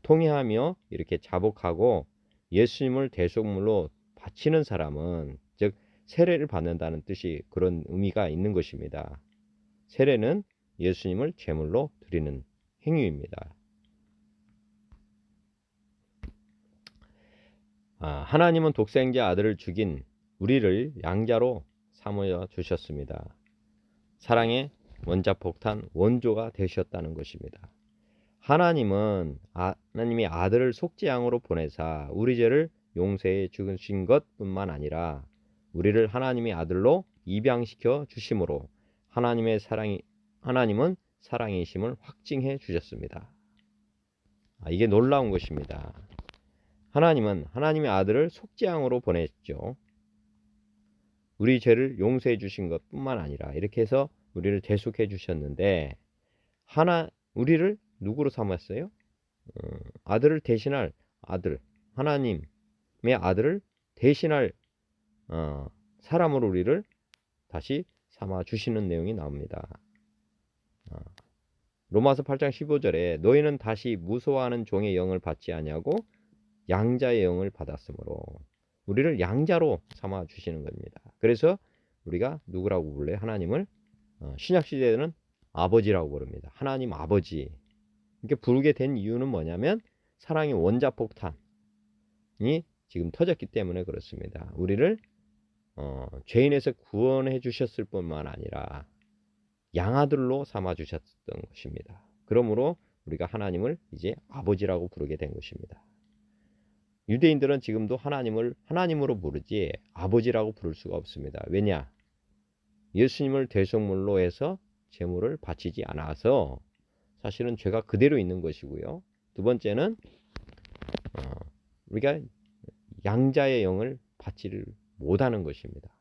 통회하며 이렇게 자복하고 예수님을 대속물로 바치는 사람은 즉 세례를 받는다는 뜻이 그런 의미가 있는 것입니다. 세례는 예수님을 제물로 드리는 행위입니다. 하나님은 독생자 아들을 죽인 우리를 양자로 삼아 주셨습니다. 사랑의 원자폭탄 원조가 되셨다는 것입니다. 하나님이 아들을 속죄양으로 보내사 우리 죄를 용서해 주신 것뿐만 아니라 우리를 하나님의 아들로 입양시켜 주심으로 하나님은 사랑이심을 확증해 주셨습니다. 이게 놀라운 것입니다. 하나님은 하나님의 아들을 속죄양으로 보냈죠. 우리 죄를 용서해 주신 것뿐만 아니라 이렇게 해서 우리를 대속해 주셨는데 우리를 누구로 삼았어요? 아들을 대신할 아들, 하나님의 아들을 대신할 사람으로 우리를 다시 삼아 주시는 내용이 나옵니다. 로마서 8장 15절에 너희는 다시 무소하는 종의 영을 받지 아니하고 양자의 영을 받았으므로 우리를 양자로 삼아 주시는 겁니다. 그래서 우리가 누구라고 불러요? 하나님을 신약 시대에는 아버지라고 부릅니다. 하나님 아버지. 이렇게 부르게 된 이유는 뭐냐면 사랑의 원자폭탄이 지금 터졌기 때문에 그렇습니다. 우리를 죄인에서 구원해 주셨을 뿐만 아니라 양아들로 삼아 주셨던 것입니다. 그러므로 우리가 하나님을 이제 아버지라고 부르게 된 것입니다. 유대인들은 지금도 하나님을 하나님으로 부르지 아버지라고 부를 수가 없습니다. 왜냐? 예수님을 대속물로 해서 제물을 바치지 않아서 사실은 죄가 그대로 있는 것이고요. 두 번째는 우리가 양자의 영을 받지를 못하는 것입니다.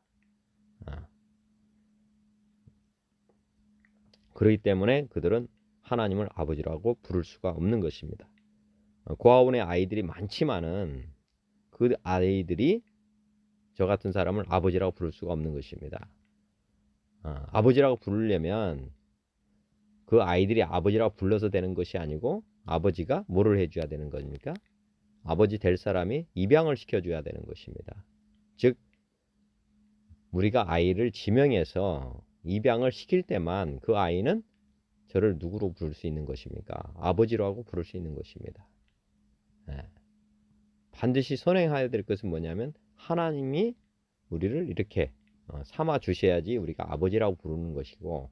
그렇기 때문에 그들은 하나님을 아버지라고 부를 수가 없는 것입니다. 고아원에 아이들이 많지만은 그 아이들이 저 같은 사람을 아버지라고 부를 수가 없는 것입니다. 아버지라고 부르려면 그 아이들이 아버지라고 불러서 되는 것이 아니고 아버지가 뭐를 해줘야 되는 겁니까? 아버지 될 사람이 입양을 시켜줘야 되는 것입니다. 즉 우리가 아이를 지명해서 입양을 시킬 때만 그 아이는 저를 누구로 부를 수 있는 것입니까? 아버지라고 부를 수 있는 것입니다. 반드시 선행해야 될 것은 뭐냐면 하나님이 우리를 이렇게 삼아 주셔야지 우리가 아버지라고 부르는 것이고,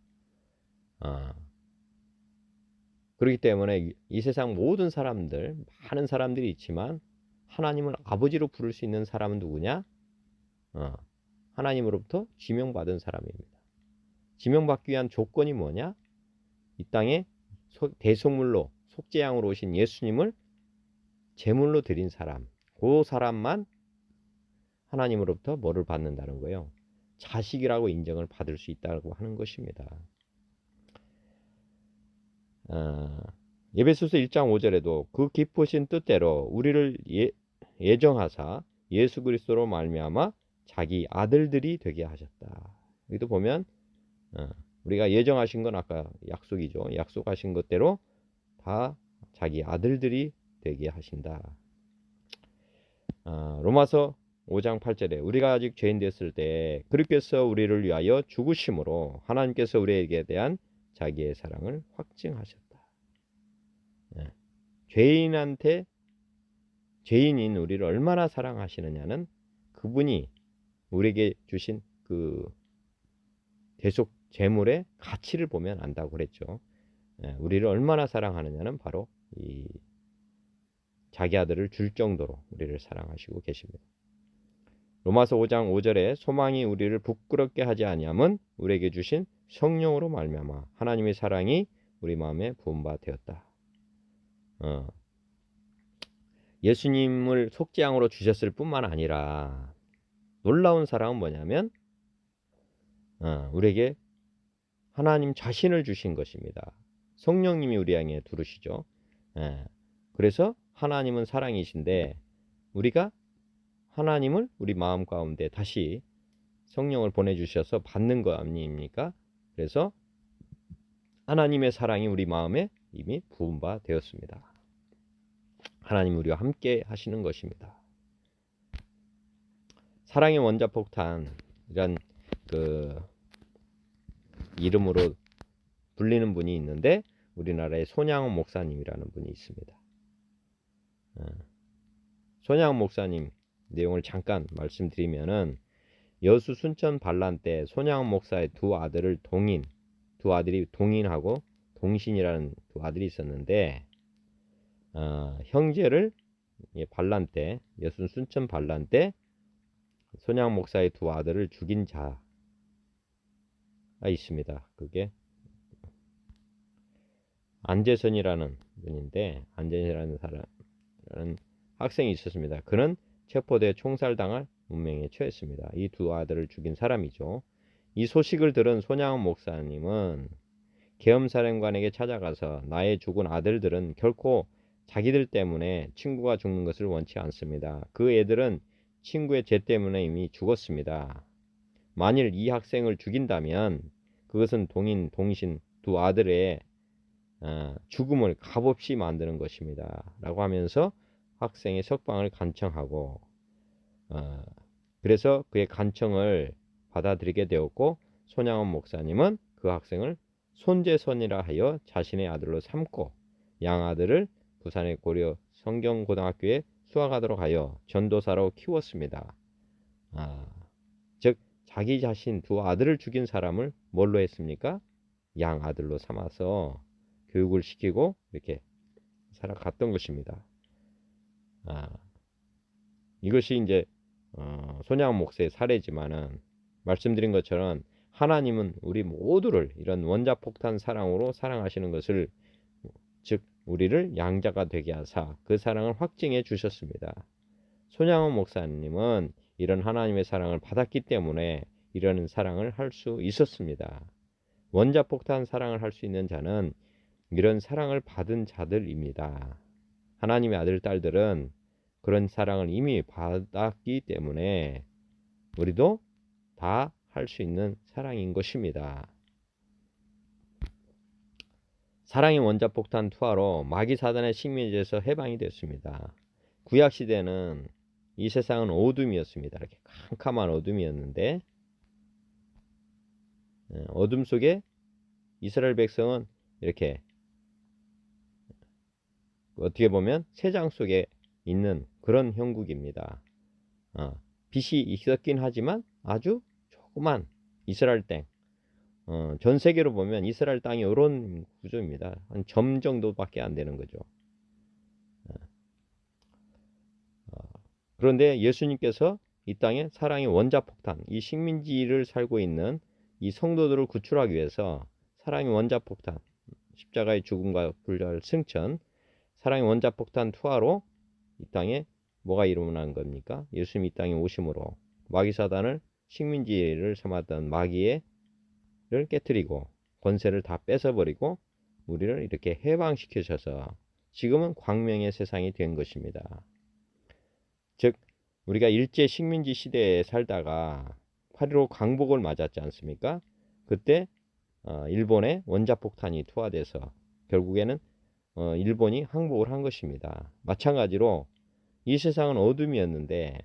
그렇기 때문에 이 세상 모든 사람들, 많은 사람들이 있지만 하나님을 아버지로 부를 수 있는 사람은 누구냐? 하나님으로부터 지명받은 사람입니다. 지명받기 위한 조건이 뭐냐? 이 땅에 대속물로 속죄양으로 오신 예수님을 제물로 드린 사람, 그 사람만 하나님으로부터 뭐를 받는다는 거예요? 자식이라고 인정을 받을 수 있다고 하는 것입니다. 에베소서 1장 5절에도 그 기쁘신 뜻대로 우리를 예정하사 예수 그리스도로 말미암아 자기 아들들이 되게 하셨다. 여기도 보면 우리가 예정하신 건 아까 약속이죠. 약속하신 것대로 다 자기 아들들이 되게 하신다. 로마서 5장 8절에 우리가 아직 죄인 됐을 때 그리스도께서 우리를 위하여 죽으심으로 하나님께서 우리에게 대한 자기의 사랑을 확증하셨다. 죄인인 우리를 얼마나 사랑하시느냐는 그분이 우리에게 주신 그 대속 제물의 가치를 보면 안다고 그랬죠. 우리를 얼마나 사랑하느냐는 바로 이 자기 아들을 줄 정도로 우리를 사랑하시고 계십니다. 로마서 5장 5절에 소망이 우리를 부끄럽게 하지 아니함은 우리에게 주신 성령으로 말미암아 하나님의 사랑이 우리 마음에 부은 바 되었다. 예수님을 속죄양으로 주셨을 뿐만 아니라 놀라운 사랑은 뭐냐면 우리에게 하나님 자신을 주신 것입니다. 성령님이 우리 향해 두르시죠. 그래서 하나님은 사랑이신데 우리가 하나님을 우리 마음 가운데 다시 성령을 보내주셔서 받는 거 아닙니까? 그래서 하나님의 사랑이 우리 마음에 이미 부은 바 되었습니다. 하나님 우리와 함께 하시는 것입니다. 사랑의 원자폭탄이란 그 이름으로 불리는 분이 있는데 우리나라에 손양원 목사님이라는 분이 있습니다. 손양원 목사님 내용을 잠깐 말씀드리면은 여수 순천 반란 때 손양원 목사의 두 아들이 동인하고 동신이라는 두 아들이 있었는데 형제를 반란 때 여수 순천 반란 때 손양원 목사의 두 아들을 죽인 자가 있습니다. 그게 안재선이라는 분인데 안재선이라는 사람은 학생이 있었습니다. 그는 체포돼 총살당할 운명에 처했습니다. 이 두 아들을 죽인 사람이죠. 이 소식을 들은 손양원 목사님은 계엄사령관에게 찾아가서 나의 죽은 아들들은 결코 자기들 때문에 친구가 죽는 것을 원치 않습니다. 그 애들은 친구의 죄 때문에 이미 죽었습니다. 만일 이 학생을 죽인다면 그것은 동인, 동신 두 아들의 죽음을 값없이 만드는 것입니다. 라고 하면서 학생의 석방을 간청하고 그래서 그의 간청을 받아들이게 되었고 손양원 목사님은 그 학생을 손재선이라 하여 자신의 아들로 삼고 양아들을 부산의 고려 성경고등학교에 수학하도록 하여 전도사로 키웠습니다. 즉 자기 자신 두 아들을 죽인 사람을 뭘로 했습니까? 양아들로 삼아서 교육을 시키고 이렇게 살아갔던 것입니다. 이것이 이제 손양원 목사의 사례지만은 말씀드린 것처럼 하나님은 우리 모두를 이런 원자폭탄 사랑으로 사랑하시는 것을 즉 우리를 양자가 되게 하사 그 사랑을 확증해 주셨습니다. 손양원 목사님은 이런 하나님의 사랑을 받았기 때문에 이런 사랑을 할 수 있었습니다. 원자폭탄 사랑을 할 수 있는 자는 이런 사랑을 받은 자들입니다. 하나님의 아들, 딸들은 그런 사랑을 이미 받았기 때문에 우리도 다 할 수 있는 사랑인 것입니다. 사랑의 원자폭탄 투하로 마귀 사단의 식민지에서 해방이 됐습니다. 구약시대는 이 세상은 어둠이었습니다. 이렇게 캄캄한 어둠이었는데 어둠 속에 이스라엘 백성은 이렇게 어떻게 보면 새장 속에 있는 그런 형국입니다. 빛이 있었긴 하지만 아주 조그만 이스라엘 땅. 전 세계로 보면 이스라엘 땅이 이런 구조입니다. 한 점 정도밖에 안 되는 거죠. 그런데 예수님께서 이 땅에 사랑의 원자폭탄, 이 식민지를 살고 있는 이 성도들을 구출하기 위해서 사랑의 원자폭탄, 십자가의 죽음과 부활 승천, 사랑의 원자폭탄 투하로 이 땅에 뭐가 일어난 겁니까? 예수님이 이 땅에 오심으로 마귀사단을 식민지를 삼았던 마귀를 깨뜨리고 권세를 다 뺏어버리고 우리를 이렇게 해방시키셔서 지금은 광명의 세상이 된 것입니다. 즉 우리가 일제 식민지 시대에 살다가 8.15 광복을 맞았지 않습니까? 그때 일본의 원자폭탄이 투하돼서 결국에는 일본이 항복을 한 것입니다. 마찬가지로 이 세상은 어둠이었는데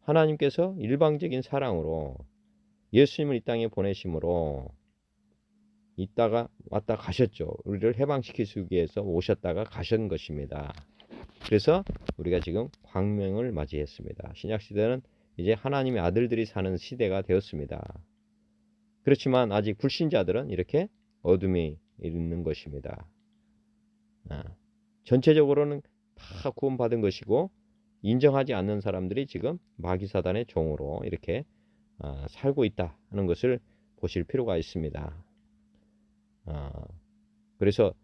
하나님께서 일방적인 사랑으로 예수님을 이 땅에 보내심으로 있다가 왔다 가셨죠. 우리를 해방시키기 위해서 오셨다가 가신 것입니다. 그래서 우리가 지금 광명을 맞이했습니다. 신약시대는 이제 하나님의 아들들이 사는 시대가 되었습니다. 그렇지만 아직 불신자들은 이렇게 어둠이 있는 것입니다. 전체적으로는 다 구원받은 것이고 인정하지 않는 사람들이 지금 마귀사단의 종으로 이렇게 살고 있다 하는 것을 보실 필요가 있습니다. 그래서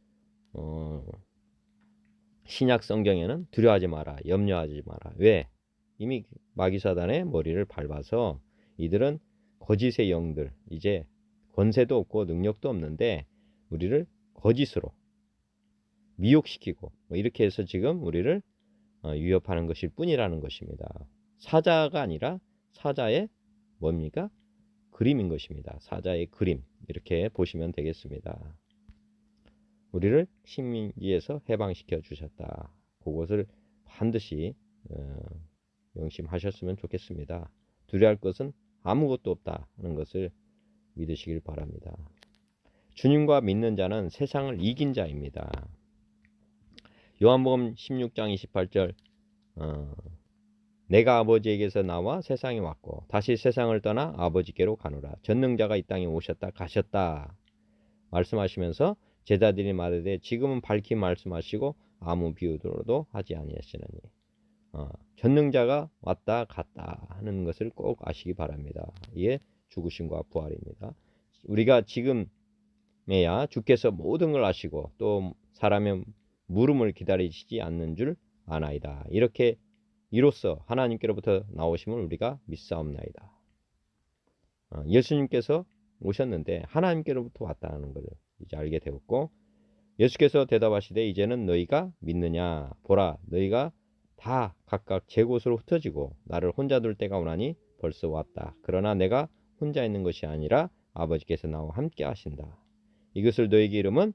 신약 성경에는 두려워하지 마라, 염려하지 마라. 왜? 이미 마귀사단의 머리를 밟아서 이들은 거짓의 영들, 이제 권세도 없고 능력도 없는데 우리를 거짓으로 미혹시키고 이렇게 해서 지금 우리를 위협하는 것일 뿐이라는 것입니다. 사자가 아니라 사자의 뭡니까? 그림인 것입니다. 사자의 그림, 이렇게 보시면 되겠습니다. 우리를 식민지에서 해방시켜 주셨다. 그것을 반드시 명심하셨으면 좋겠습니다. 두려워할 것은 아무것도 없다 하는 것을 믿으시길 바랍니다. 주님과 믿는 자는 세상을 이긴 자입니다. 요한복음 16장 28절 내가 아버지에게서 나와 세상에 왔고 다시 세상을 떠나 아버지께로 가노라. 전능자가 이 땅에 오셨다 가셨다 말씀하시면서 제자들이 말하되 지금은 밝히 말씀하시고 아무 비유로도 하지 아니하시느니 전능자가 왔다 갔다 하는 것을 꼭 아시기 바랍니다. 이게 죽으심과 부활입니다. 우리가 지금에야 주께서 모든 걸 아시고 또 사람의 물음을 기다리시지 않는 줄 아나이다. 이렇게 이로써 하나님께로부터 나오심을 우리가 믿사옵나이다. 예수님께서 오셨는데 하나님께로부터 왔다는 것을 이제 알게 되었고 예수께서 대답하시되 이제는 너희가 믿느냐 보라 너희가 다 각각 제 곳으로 흩어지고 나를 혼자 둘 때가 오나니 벌써 왔다. 그러나 내가 혼자 있는 것이 아니라 아버지께서 나와 함께 하신다. 이것을 너희에게 이름은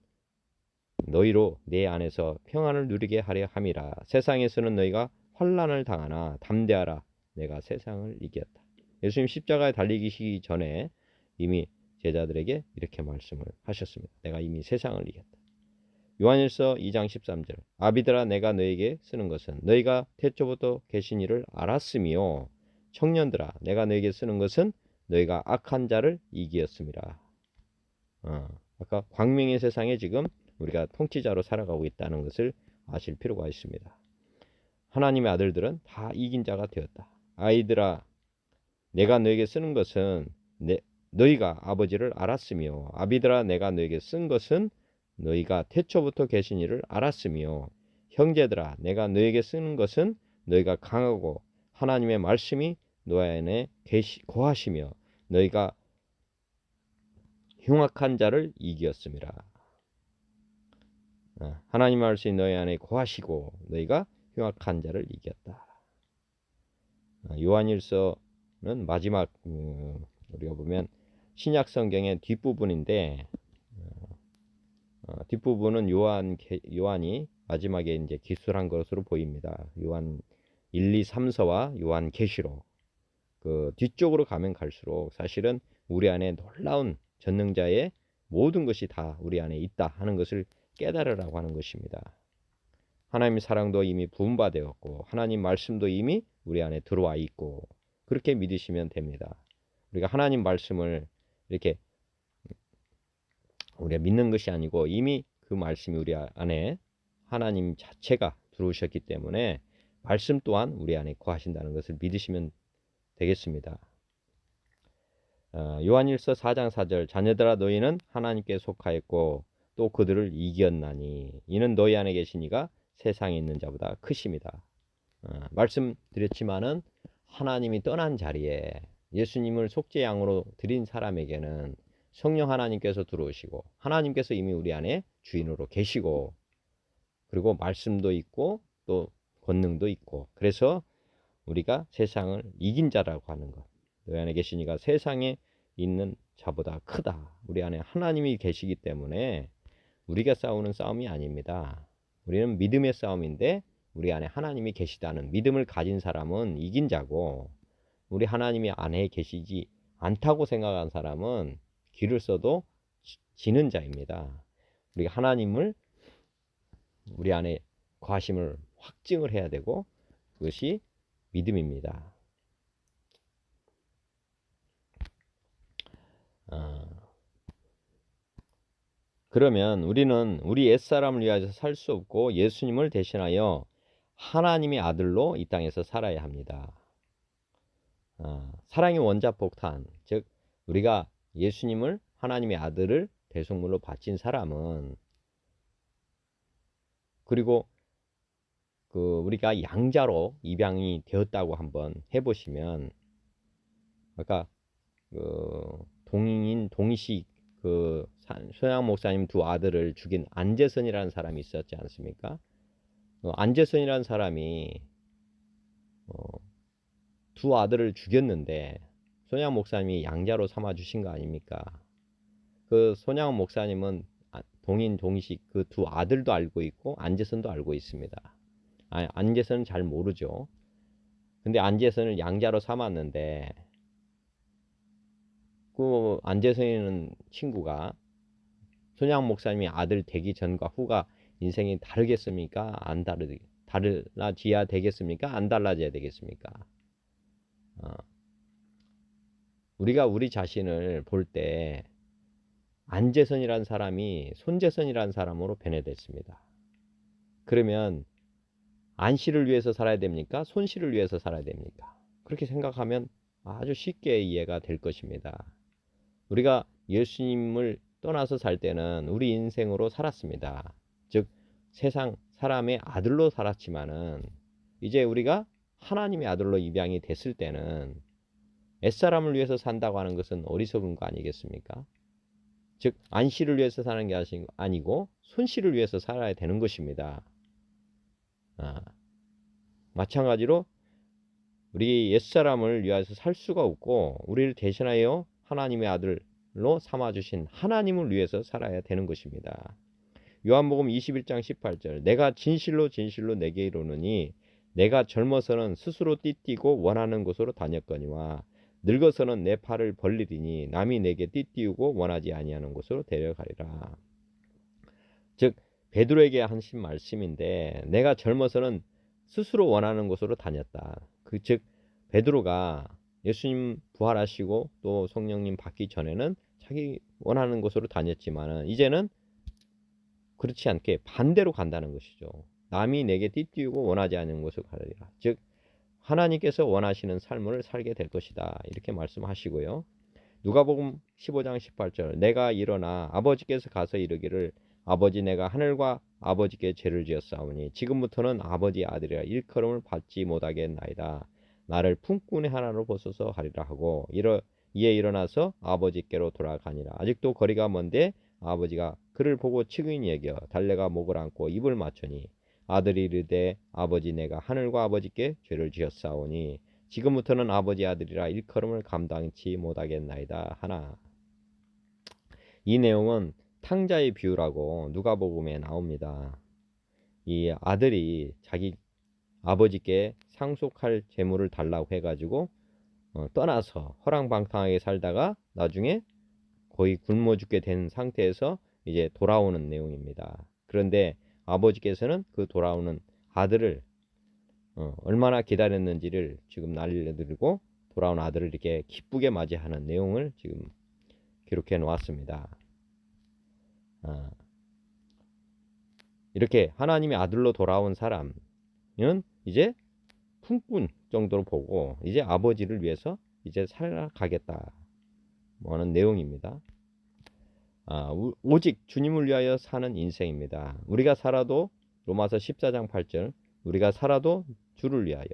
너희로 내 안에서 평안을 누리게 하려 함이라. 세상에서는 너희가 환난을 당하나 담대하라. 내가 세상을 이겼다. 예수님 십자가에 달리시기 전에 이미 제자들에게 이렇게 말씀을 하셨습니다. 내가 이미 세상을 이겼다. 요한일서 2장 13절 아비들아 내가 너에게 쓰는 것은 너희가 태초부터 계신 이를 알았으며 청년들아 내가 너에게 쓰는 것은 너희가 악한 자를 이기었음이라. 아까 광명의 세상에 지금 우리가 통치자로 살아가고 있다는 것을 아실 필요가 있습니다. 하나님의 아들들은 다 이긴 자가 되었다. 아이들아 내가 너에게 쓰는 것은 너희가 아버지를 알았으며 아비들아 내가 너에게 쓴 것은 너희가 태초부터 계신 이를 알았으며 형제들아 내가 너에게 쓰는 것은 너희가 강하고 하나님의 말씀이 너희 안에 거하시며 너희가 흉악한 자를 이기었음이라. 하나님의 말씀이 너희 안에 거하시고 너희가 흉악한 자를 이겼다. 요한일서는 마지막 우리가 보면 신약 성경의 뒷부분인데 뒷부분은 요한이 마지막에 이제 기술한 것으로 보입니다. 요한 1, 2, 3서와 요한 계시록 그 뒤쪽으로 가면 갈수록 사실은 우리 안에 놀라운 전능자의 모든 것이 다 우리 안에 있다 하는 것을 깨달으라고 하는 것입니다. 하나님의 사랑도 이미 부음바 되었고 하나님 말씀도 이미 우리 안에 들어와 있고 그렇게 믿으시면 됩니다. 우리가 하나님 말씀을 이렇게 우리가 믿는 것이 아니고 이미 그 말씀이 우리 안에 하나님 자체가 들어오셨기 때문에 말씀 또한 우리 안에 거하신다는 것을 믿으시면 되겠습니다. 요한일서 4장 4절 자녀들아 너희는 하나님께 속하였고 또 그들을 이겼나니 이는 너희 안에 계신 이가 세상에 있는 자보다 크십니다. 말씀드렸지만은 하나님이 떠난 자리에 예수님을 속죄 양으로 드린 사람에게는 성령 하나님께서 들어오시고 하나님께서 이미 우리 안에 주인으로 계시고 그리고 말씀도 있고 또 권능도 있고 그래서 우리가 세상을 이긴 자라고 하는 것. 너희 안에 계신 이가 세상에 있는 자보다 크다. 우리 안에 하나님이 계시기 때문에 우리가 싸우는 싸움이 아닙니다. 우리는 믿음의 싸움인데 우리 안에 하나님이 계시다는 믿음을 가진 사람은 이긴 자고 우리 하나님이 안에 계시지 않다고 생각한 사람은 길을 써도 지는 자입니다. 우리가 하나님을 우리 안에 거하심을 확증을 해야 되고 그것이 믿음입니다. 그러면 우리는 우리 옛사람을 위하여 살 수 없고 예수님을 대신하여 하나님의 아들로 이 땅에서 살아야 합니다. 사랑의 원자폭탄, 즉 우리가 예수님을 하나님의 아들을 대속물로 바친 사람은 그리고 우리가 양자로 입양이 되었다고 한번 해보시면 아까 동인 동식 소양 목사님 두 아들을 죽인 안재선이라는 사람이 있었지 않습니까? 안재선이라는 사람이 두 아들을 죽였는데 손양 목사님이 양자로 삼아 주신 거 아닙니까? 그 손양 목사님은 동인 동식 그 두 아들도 알고 있고 안재선도 알고 있습니다. 안재선은 잘 모르죠. 근데 안재선을 양자로 삼았는데 그 안재선이는 친구가 손양 목사님이 아들 되기 전과 후가 인생이 다르겠습니까? 안 달라져야 되겠습니까? 안 달라져야 되겠습니까? 우리가 우리 자신을 볼 때 안재선이라는 사람이 손재선이라는 사람으로 변해됐습니다. 그러면 안씨를 위해서 살아야 됩니까? 손씨를 위해서 살아야 됩니까? 그렇게 생각하면 아주 쉽게 이해가 될 것입니다. 우리가 예수님을 떠나서 살 때는 우리 인생으로 살았습니다. 즉 세상 사람의 아들로 살았지만은 이제 우리가 하나님의 아들로 입양이 됐을 때는 옛사람을 위해서 산다고 하는 것은 어리석은 거 아니겠습니까? 즉 안씨를 위해서 사는 게 아니고 손씨를 위해서 살아야 되는 것입니다. 마찬가지로 우리 옛사람을 위해서 살 수가 없고 우리를 대신하여 하나님의 아들로 삼아주신 하나님을 위해서 살아야 되는 것입니다. 요한복음 21장 18절 내가 진실로 진실로 내게 이르노니 내가 젊어서는 스스로 띠띠고 원하는 곳으로 다녔거니와 늙어서는 내 팔을 벌리리니 남이 내게 띠띠우고 원하지 아니하는 곳으로 데려가리라. 즉 베드로에게 하신 말씀인데 내가 젊어서는 스스로 원하는 곳으로 다녔다. 즉 베드로가 예수님 부활하시고 또 성령님 받기 전에는 자기 원하는 곳으로 다녔지만은 이제는 그렇지 않게 반대로 간다는 것이죠. 남이 내게 띠띠우고 원하지 않는 곳으로 가리라. 즉 하나님께서 원하시는 삶을 살게 될 것이다. 이렇게 말씀하시고요. 누가복음 15장 18절 내가 일어나 아버지께서 가서 이르기를 아버지 내가 하늘과 아버지께 죄를 지었사오니 지금부터는 아버지 아들이라 일컬음을 받지 못하겠나이다. 나를 품꾼의 하나로 보소서 하리라 하고 이에 일어나서 아버지께로 돌아가니라. 아직도 거리가 먼데 아버지가 그를 보고 측은히 여겨 달래가 목을 안고 입을 맞추니 아들이 이르되 아버지 내가 하늘과 아버지께 죄를 지었사오니 지금부터는 아버지 아들이라 일컬음을 감당치 못하겠나이다 하나. 이 내용은 탕자의 비유라고 누가복음에 나옵니다. 이 아들이 자기 아버지께 상속할 재물을 달라고 해가지고 떠나서 허랑방탕하게 살다가 나중에 거의 굶어 죽게 된 상태에서 이제 돌아오는 내용입니다. 그런데 아버지께서는 그 돌아오는 아들을 얼마나 기다렸는지를 지금 알려드리고 돌아온 아들을 이렇게 기쁘게 맞이하는 내용을 지금 기록해 놓았습니다. 이렇게 하나님의 아들로 돌아온 사람은 이제 품꾼 정도로 보고 이제 아버지를 위해서 이제 살아가겠다 하는 내용입니다. 오직 주님을 위하여 사는 인생입니다. 우리가 살아도 로마서 14장 8절 우리가 살아도 주를 위하여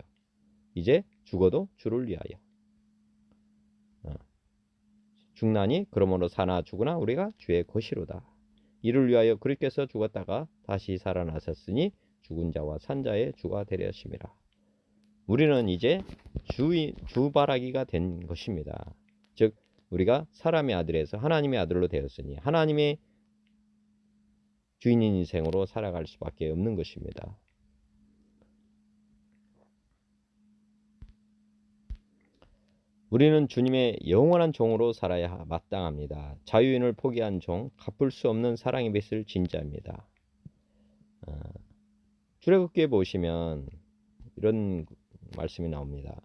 이제 죽어도 주를 위하여 죽나니 그러므로 사나 죽으나 우리가 주의 것이로다. 이를 위하여 그리스도께서 죽었다가 다시 살아나셨으니 죽은 자와 산 자의 주가 되려 하심이라. 우리는 이제 주바라기가 된 것입니다. 즉 우리가 사람의 아들에서 하나님의 아들로 되었으니 하나님의 주인인 인생으로 살아갈 수밖에 없는 것입니다. 우리는 주님의 영원한 종으로 살아야 마땅합니다. 자유인을 포기한 종, 갚을 수 없는 사랑의 빚을 진 자입니다. 출애굽기에 보시면 이런 말씀이 나옵니다.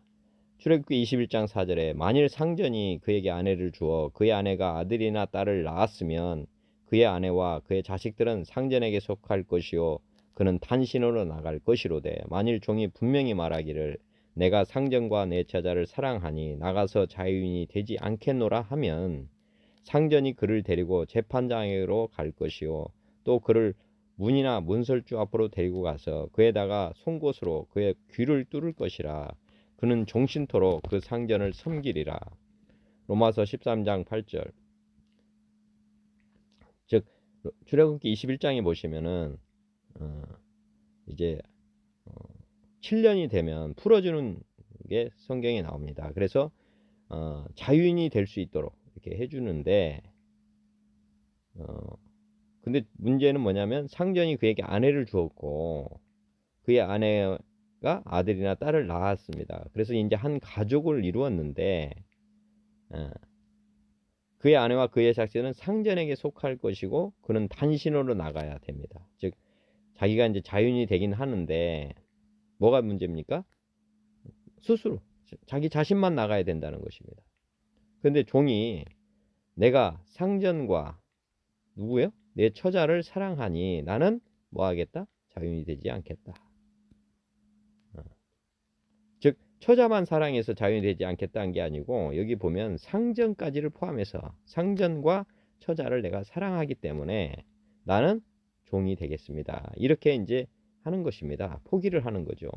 출애굽기 21장 4절에 만일 상전이 그에게 아내를 주어 그의 아내가 아들이나 딸을 낳았으면 그의 아내와 그의 자식들은 상전에게 속할 것이요 그는 단신으로 나갈 것이로되 만일 종이 분명히 말하기를 내가 상전과 내 제자를 사랑하니 나가서 자유인이 되지 않겠노라 하면 상전이 그를 데리고 재판장에게로 갈 것이요 또 그를 문이나 문설주 앞으로 데리고 가서 그에다가 송곳으로 그의 귀를 뚫을 것이라. 그는 종신토록 그 상전을 섬기리라. 로마서 13장 8절. 즉 출애굽기 21장에 보시면은 이제 7년이 되면 풀어주는 게 성경에 나옵니다. 그래서 자유인이 될 수 있도록 이렇게 해주는데 근데 문제는 뭐냐면 상전이 그에게 아내를 주었고 그의 아내가 아들이나 딸을 낳았습니다. 그래서 이제 한 가족을 이루었는데 그의 아내와 그의 자식은 상전에게 속할 것이고 그는 단신으로 나가야 됩니다. 즉 자기가 이제 자유인이 되긴 하는데 뭐가 문제입니까? 스스로 자기 자신만 나가야 된다는 것입니다. 그런데 종이 내가 상전과 누구요? 내 처자를 사랑하니 나는 뭐 하겠다? 자유인이 되지 않겠다. 즉 처자만 사랑해서 자유인이 되지 않겠다는 게 아니고 여기 보면 상전까지를 포함해서 상전과 처자를 내가 사랑하기 때문에 나는 종이 되겠습니다. 이렇게 이제 하는 것입니다. 포기를 하는 거죠.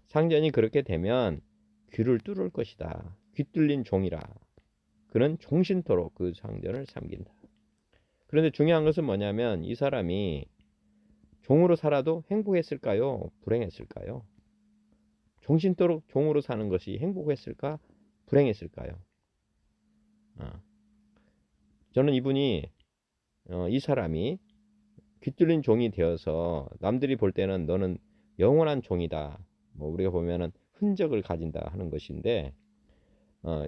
상전이 그렇게 되면 귀를 뚫을 것이다. 귀 뚫린 종이라. 그는 종신토록 그 상전을 섬긴다. 그런데 중요한 것은 뭐냐면 이 사람이 종으로 살아도 행복했을까요? 불행했을까요? 종신토록 종으로 사는 것이 행복했을까? 불행했을까요? 저는 이분이 이 사람이 귀뚫린 종이 되어서 남들이 볼 때는 너는 영원한 종이다. 뭐 우리가 보면은 흔적을 가진다 하는 것인데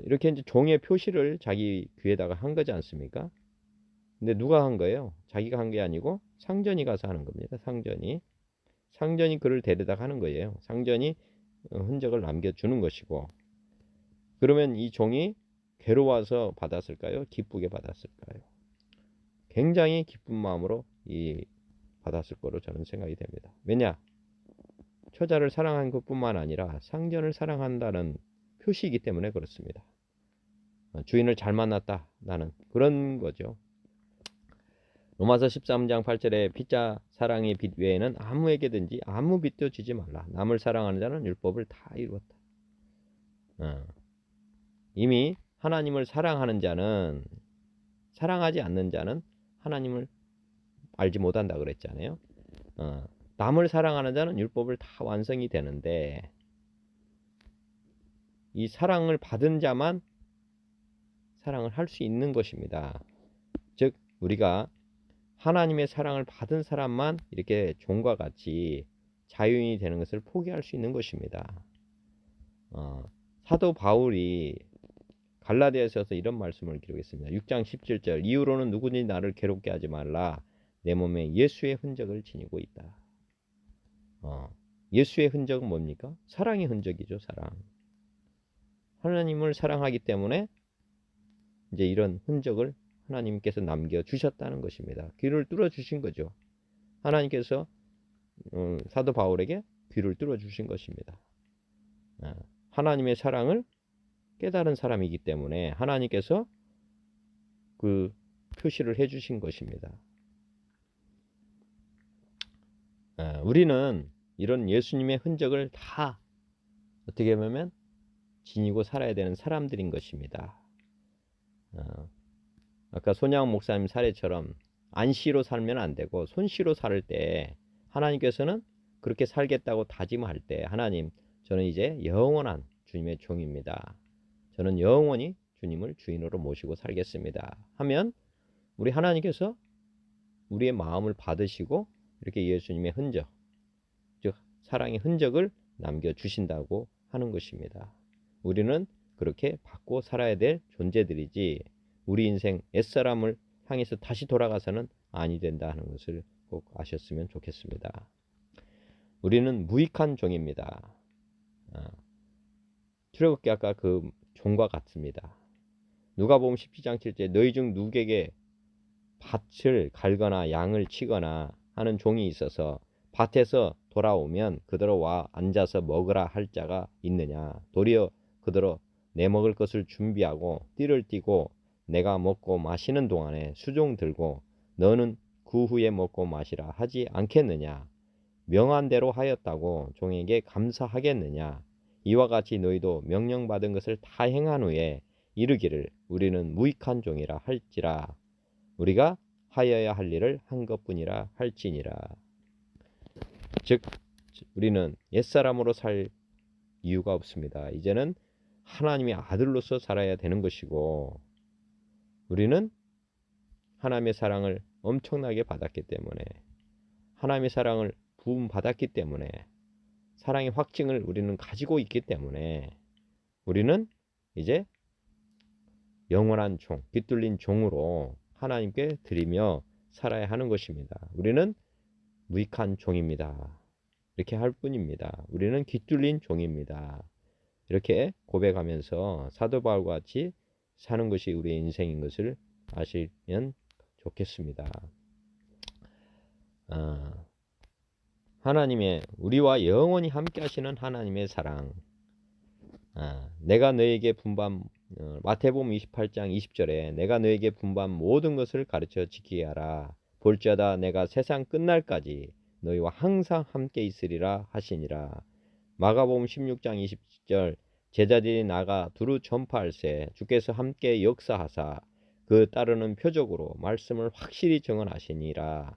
이렇게 이제 종의 표시를 자기 귀에다가 한 거지 않습니까? 근데 누가 한 거예요? 자기가 한 게 아니고 상전이 가서 하는 겁니다. 상전이 그를 데려다 하는 거예요. 상전이 흔적을 남겨주는 것이고 그러면 이 종이 괴로워서 받았을까요? 기쁘게 받았을까요? 굉장히 기쁜 마음으로 받았을 거로 저는 생각이 됩니다. 왜냐? 처자를 사랑한 것뿐만 아니라 상전을 사랑한다는 표시이기 때문에 그렇습니다. 주인을 잘 만났다 나는 그런 거죠. 로마서 13장 8절에 빚자 사랑의 빚 외에는 아무에게든지 아무 빚도 지지 말라. 남을 사랑하는 자는 율법을 다 이루었다. 이미 하나님을 사랑하는 자는 사랑하지 않는 자는 하나님을 알지 못한다 그랬잖아요. 남을 사랑하는 자는 율법을 다 완성이 되는데 이 사랑을 받은 자만 사랑을 할 수 있는 것입니다. 즉 우리가 하나님의 사랑을 받은 사람만 이렇게 종과 같이 자유인이 되는 것을 포기할 수 있는 것입니다. 사도 바울이 갈라디아서에서 이런 말씀을 기록했습니다. 6장 17절 이후로는 누구든지 나를 괴롭게 하지 말라. 내 몸에 예수의 흔적을 지니고 있다. 예수의 흔적은 뭡니까? 사랑의 흔적이죠. 사랑. 하나님을 사랑하기 때문에 이제 이런 흔적을 하나님께서 남겨주셨다는 것입니다. 귀를 뚫어주신 거죠. 하나님께서 사도 바울에게 귀를 뚫어주신 것입니다. 하나님의 사랑을 깨달은 사람이기 때문에 하나님께서 그 표시를 해주신 것입니다. 우리는 이런 예수님의 흔적을 다 어떻게 보면 지니고 살아야 되는 사람들인 것입니다. 아까 손양원 목사님 사례처럼 안시로 살면 안 되고 손시로 살 때 하나님께서는 그렇게 살겠다고 다짐할 때 하나님, 저는 이제 영원한 주님의 종입니다. 저는 영원히 주님을 주인으로 모시고 살겠습니다. 하면 우리 하나님께서 우리의 마음을 받으시고 이렇게 예수님의 흔적, 즉 사랑의 흔적을 남겨주신다고 하는 것입니다. 우리는 그렇게 받고 살아야 될 존재들이지 우리 인생 옛사람을 향해서 다시 돌아가서는 아니 된다 하는 것을 꼭 아셨으면 좋겠습니다. 우리는 무익한 종입니다. 출애굽기 아까 그 종과 같습니다. 누가복음 17장 7절 너희 중 누구에게 밭을 갈거나 양을 치거나 하는 종이 있어서 밭에서 돌아오면 그대로 와 앉아서 먹으라 할 자가 있느냐. 도리어 그대로 내 먹을 것을 준비하고 띠를 띠고 내가 먹고 마시는 동안에 수종 들고 너는 그 후에 먹고 마시라 하지 않겠느냐. 명한 대로 하였다고 종에게 감사하겠느냐. 이와 같이 너희도 명령받은 것을 다 행한 후에 이르기를 우리는 무익한 종이라 할지라. 우리가 하여야 할 일을 한 것뿐이라 할지니라. 즉 우리는 옛사람으로 살 이유가 없습니다. 이제는 하나님의 아들로서 살아야 되는 것이고 우리는 하나님의 사랑을 엄청나게 받았기 때문에 하나님의 사랑을 부음받았기 때문에 사랑의 확증을 우리는 가지고 있기 때문에 우리는 이제 영원한 종, 깃둘린 종으로 하나님께 드리며 살아야 하는 것입니다. 우리는 무익한 종입니다. 이렇게 할 뿐입니다. 우리는 깃둘린 종입니다. 이렇게 고백하면서 사도 바울과 같이 사는 것이 우리의 인생인 것을 아시면 좋겠습니다. 하나님의 우리와 영원히 함께 하시는 하나님의 사랑. 내가 너에게 분반 마태복음 28장 20절에 내가 너에게 분반 모든 것을 가르쳐 지키게 하라. 볼지어다 내가 세상 끝날까지 너희와 항상 함께 있으리라 하시니라. 마가복음 16장 20절 제자들이 나가 두루 전파할세 주께서 함께 역사하사 그 따르는 표적으로 말씀을 확실히 증언하시니라.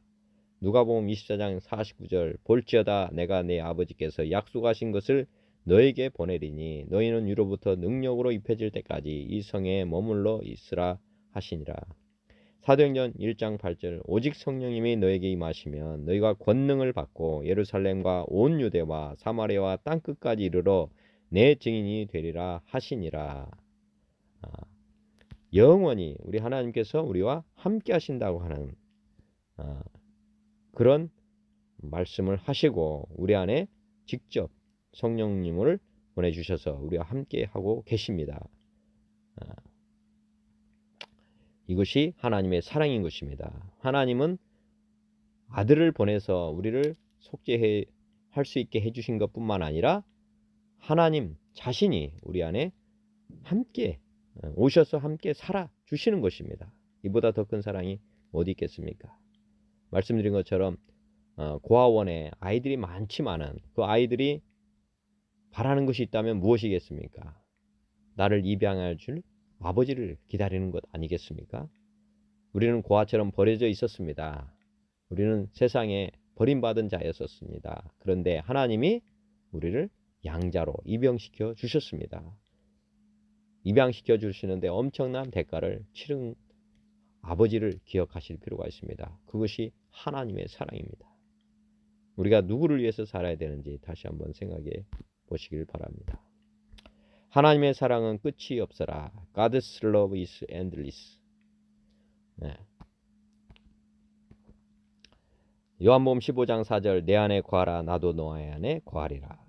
누가복음 24장 49절 볼지어다 내가 내 아버지께서 약속하신 것을 너에게 보내리니 너희는 위로부터 능력으로 입혀질 때까지 이 성에 머물러 있으라 하시니라. 사도행전 1장 8절 오직 성령님이 너에게 임하시면 너희가 권능을 받고 예루살렘과 온 유대와 사마리아와 땅끝까지 이르러 내 증인이 되리라 하시니라. 영원히 우리 하나님께서 우리와 함께 하신다고 하는 그런 말씀을 하시고 우리 안에 직접 성령님을 보내주셔서 우리와 함께 하고 계십니다. 이것이 하나님의 사랑인 것입니다. 하나님은 아들을 보내서 우리를 속죄해 할 수 있게 해주신 것뿐만 아니라 하나님 자신이 우리 안에 함께 오셔서 함께 살아 주시는 것입니다. 이보다 더 큰 사랑이 어디 있겠습니까? 말씀드린 것처럼 고아원에 아이들이 많지만은 그 아이들이 바라는 것이 있다면 무엇이겠습니까? 나를 입양할 줄 아버지를 기다리는 것 아니겠습니까? 우리는 고아처럼 버려져 있었습니다. 우리는 세상에 버림받은 자였었습니다. 그런데 하나님이 우리를 양자로 입양시켜 주셨습니다. 입양시켜 주시는데 엄청난 대가를 치른 아버지를 기억하실 필요가 있습니다. 그것이 하나님의 사랑입니다. 우리가 누구를 위해서 살아야 되는지 다시 한번 생각해 보시길 바랍니다. 하나님의 사랑은 끝이 없어라. God's love is endless. 네. 요한복음 15장 4절 내 안에 거하라 나도 너의 안에 거하리라.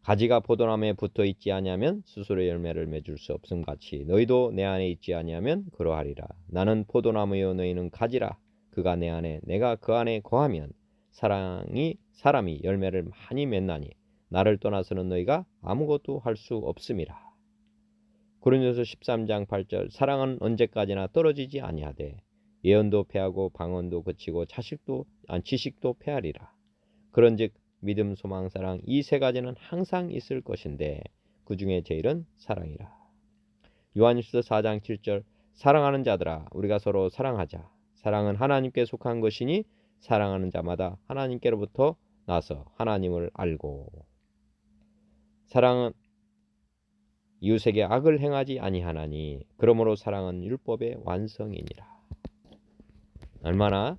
가지가 포도나무에 붙어 있지 아니하면 스스로 열매를 맺을 수 없음 같이 너희도 내 안에 있지 아니하면 그러하리라. 나는 포도나무요 너희는 가지라. 그가 내 안에 내가 그 안에 거하면 사람이 열매를 많이 맺나니 나를 떠나서는 너희가 아무것도 할 수 없음이라. 고린도서 13장 8절 사랑은 언제까지나 떨어지지 아니하되 예언도 패하고 방언도 그치고 지식도 패하리라. 그런즉 믿음, 소망, 사랑 이 세 가지는 항상 있을 것인데 그 중에 제일은 사랑이라. 요한일서 4장 7절 사랑하는 자들아 우리가 서로 사랑하자. 사랑은 하나님께 속한 것이니 사랑하는 자마다 하나님께로부터 나서 하나님을 알고. 사랑은 이웃에게 악을 행하지 아니하나니 그러므로 사랑은 율법의 완성이니라. 얼마나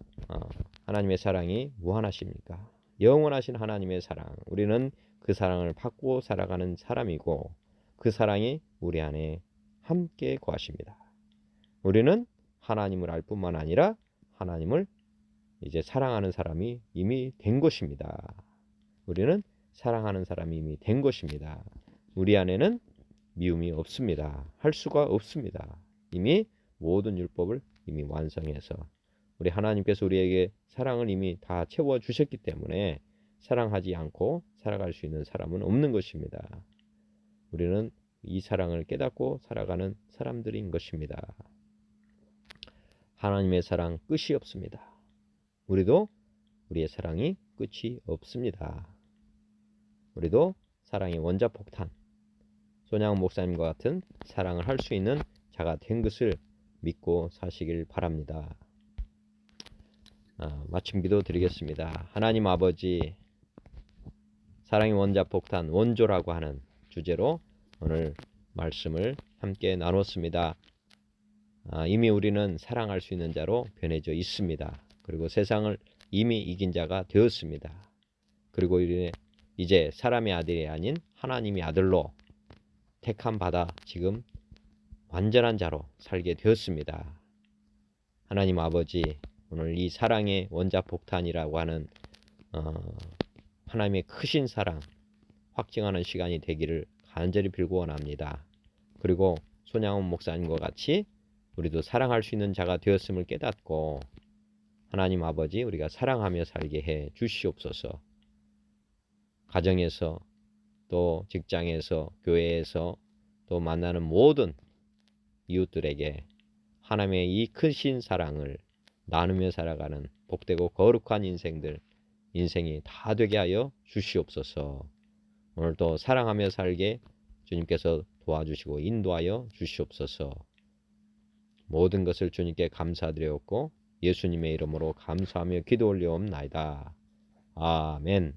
하나님의 사랑이 무한하십니까? 영원하신 하나님의 사랑. 우리는 그 사랑을 받고 살아가는 사람이고 그 사랑이 우리 안에 함께 거하십니다. 우리는 하나님을 알 뿐만 아니라 하나님을 이제 사랑하는 사람이 이미 된 것입니다. 우리는 사랑하는 사람이 이미 된 것입니다. 우리 안에는 미움이 없습니다. 할 수가 없습니다. 이미 모든 율법을 이미 완성해서 우리 하나님께서 우리에게 사랑을 이미 다 채워주셨기 때문에 사랑하지 않고 살아갈 수 있는 사람은 없는 것입니다. 우리는 이 사랑을 깨닫고 살아가는 사람들인 것입니다. 하나님의 사랑 끝이 없습니다. 우리도 우리의 사랑이 끝이 없습니다. 우리도 사랑의 원자폭탄 손양훈 목사님과 같은 사랑을 할 수 있는 자가 된 것을 믿고 사시길 바랍니다. 마침 기도 드리겠습니다. 하나님 아버지, 사랑의 원자폭탄 원조라고 하는 주제로 오늘 말씀을 함께 나눴습니다. 이미 우리는 사랑할 수 있는 자로 변해져 있습니다. 그리고 세상을 이미 이긴 자가 되었습니다. 그리고 이제 사람의 아들이 아닌 하나님의 아들로 택함 받아 지금 완전한 자로 살게 되었습니다. 하나님 아버지, 오늘 이 사랑의 원자폭탄이라고 하는 하나님의 크신 사랑 확증하는 시간이 되기를 간절히 빌고 원합니다. 그리고 손양훈 목사님과 같이 우리도 사랑할 수 있는 자가 되었음을 깨닫고 하나님 아버지 우리가 사랑하며 살게 해 주시옵소서. 가정에서 또 직장에서 교회에서 또 만나는 모든 이웃들에게 하나님의 이 크신 사랑을 나누며 살아가는 복되고 거룩한 인생이 다 되게 하여 주시옵소서. 오늘도 사랑하며 살게 주님께서 도와주시고 인도하여 주시옵소서. 모든 것을 주님께 감사드렸고 예수님의 이름으로 감사하며 기도 올려옵나이다. 아멘.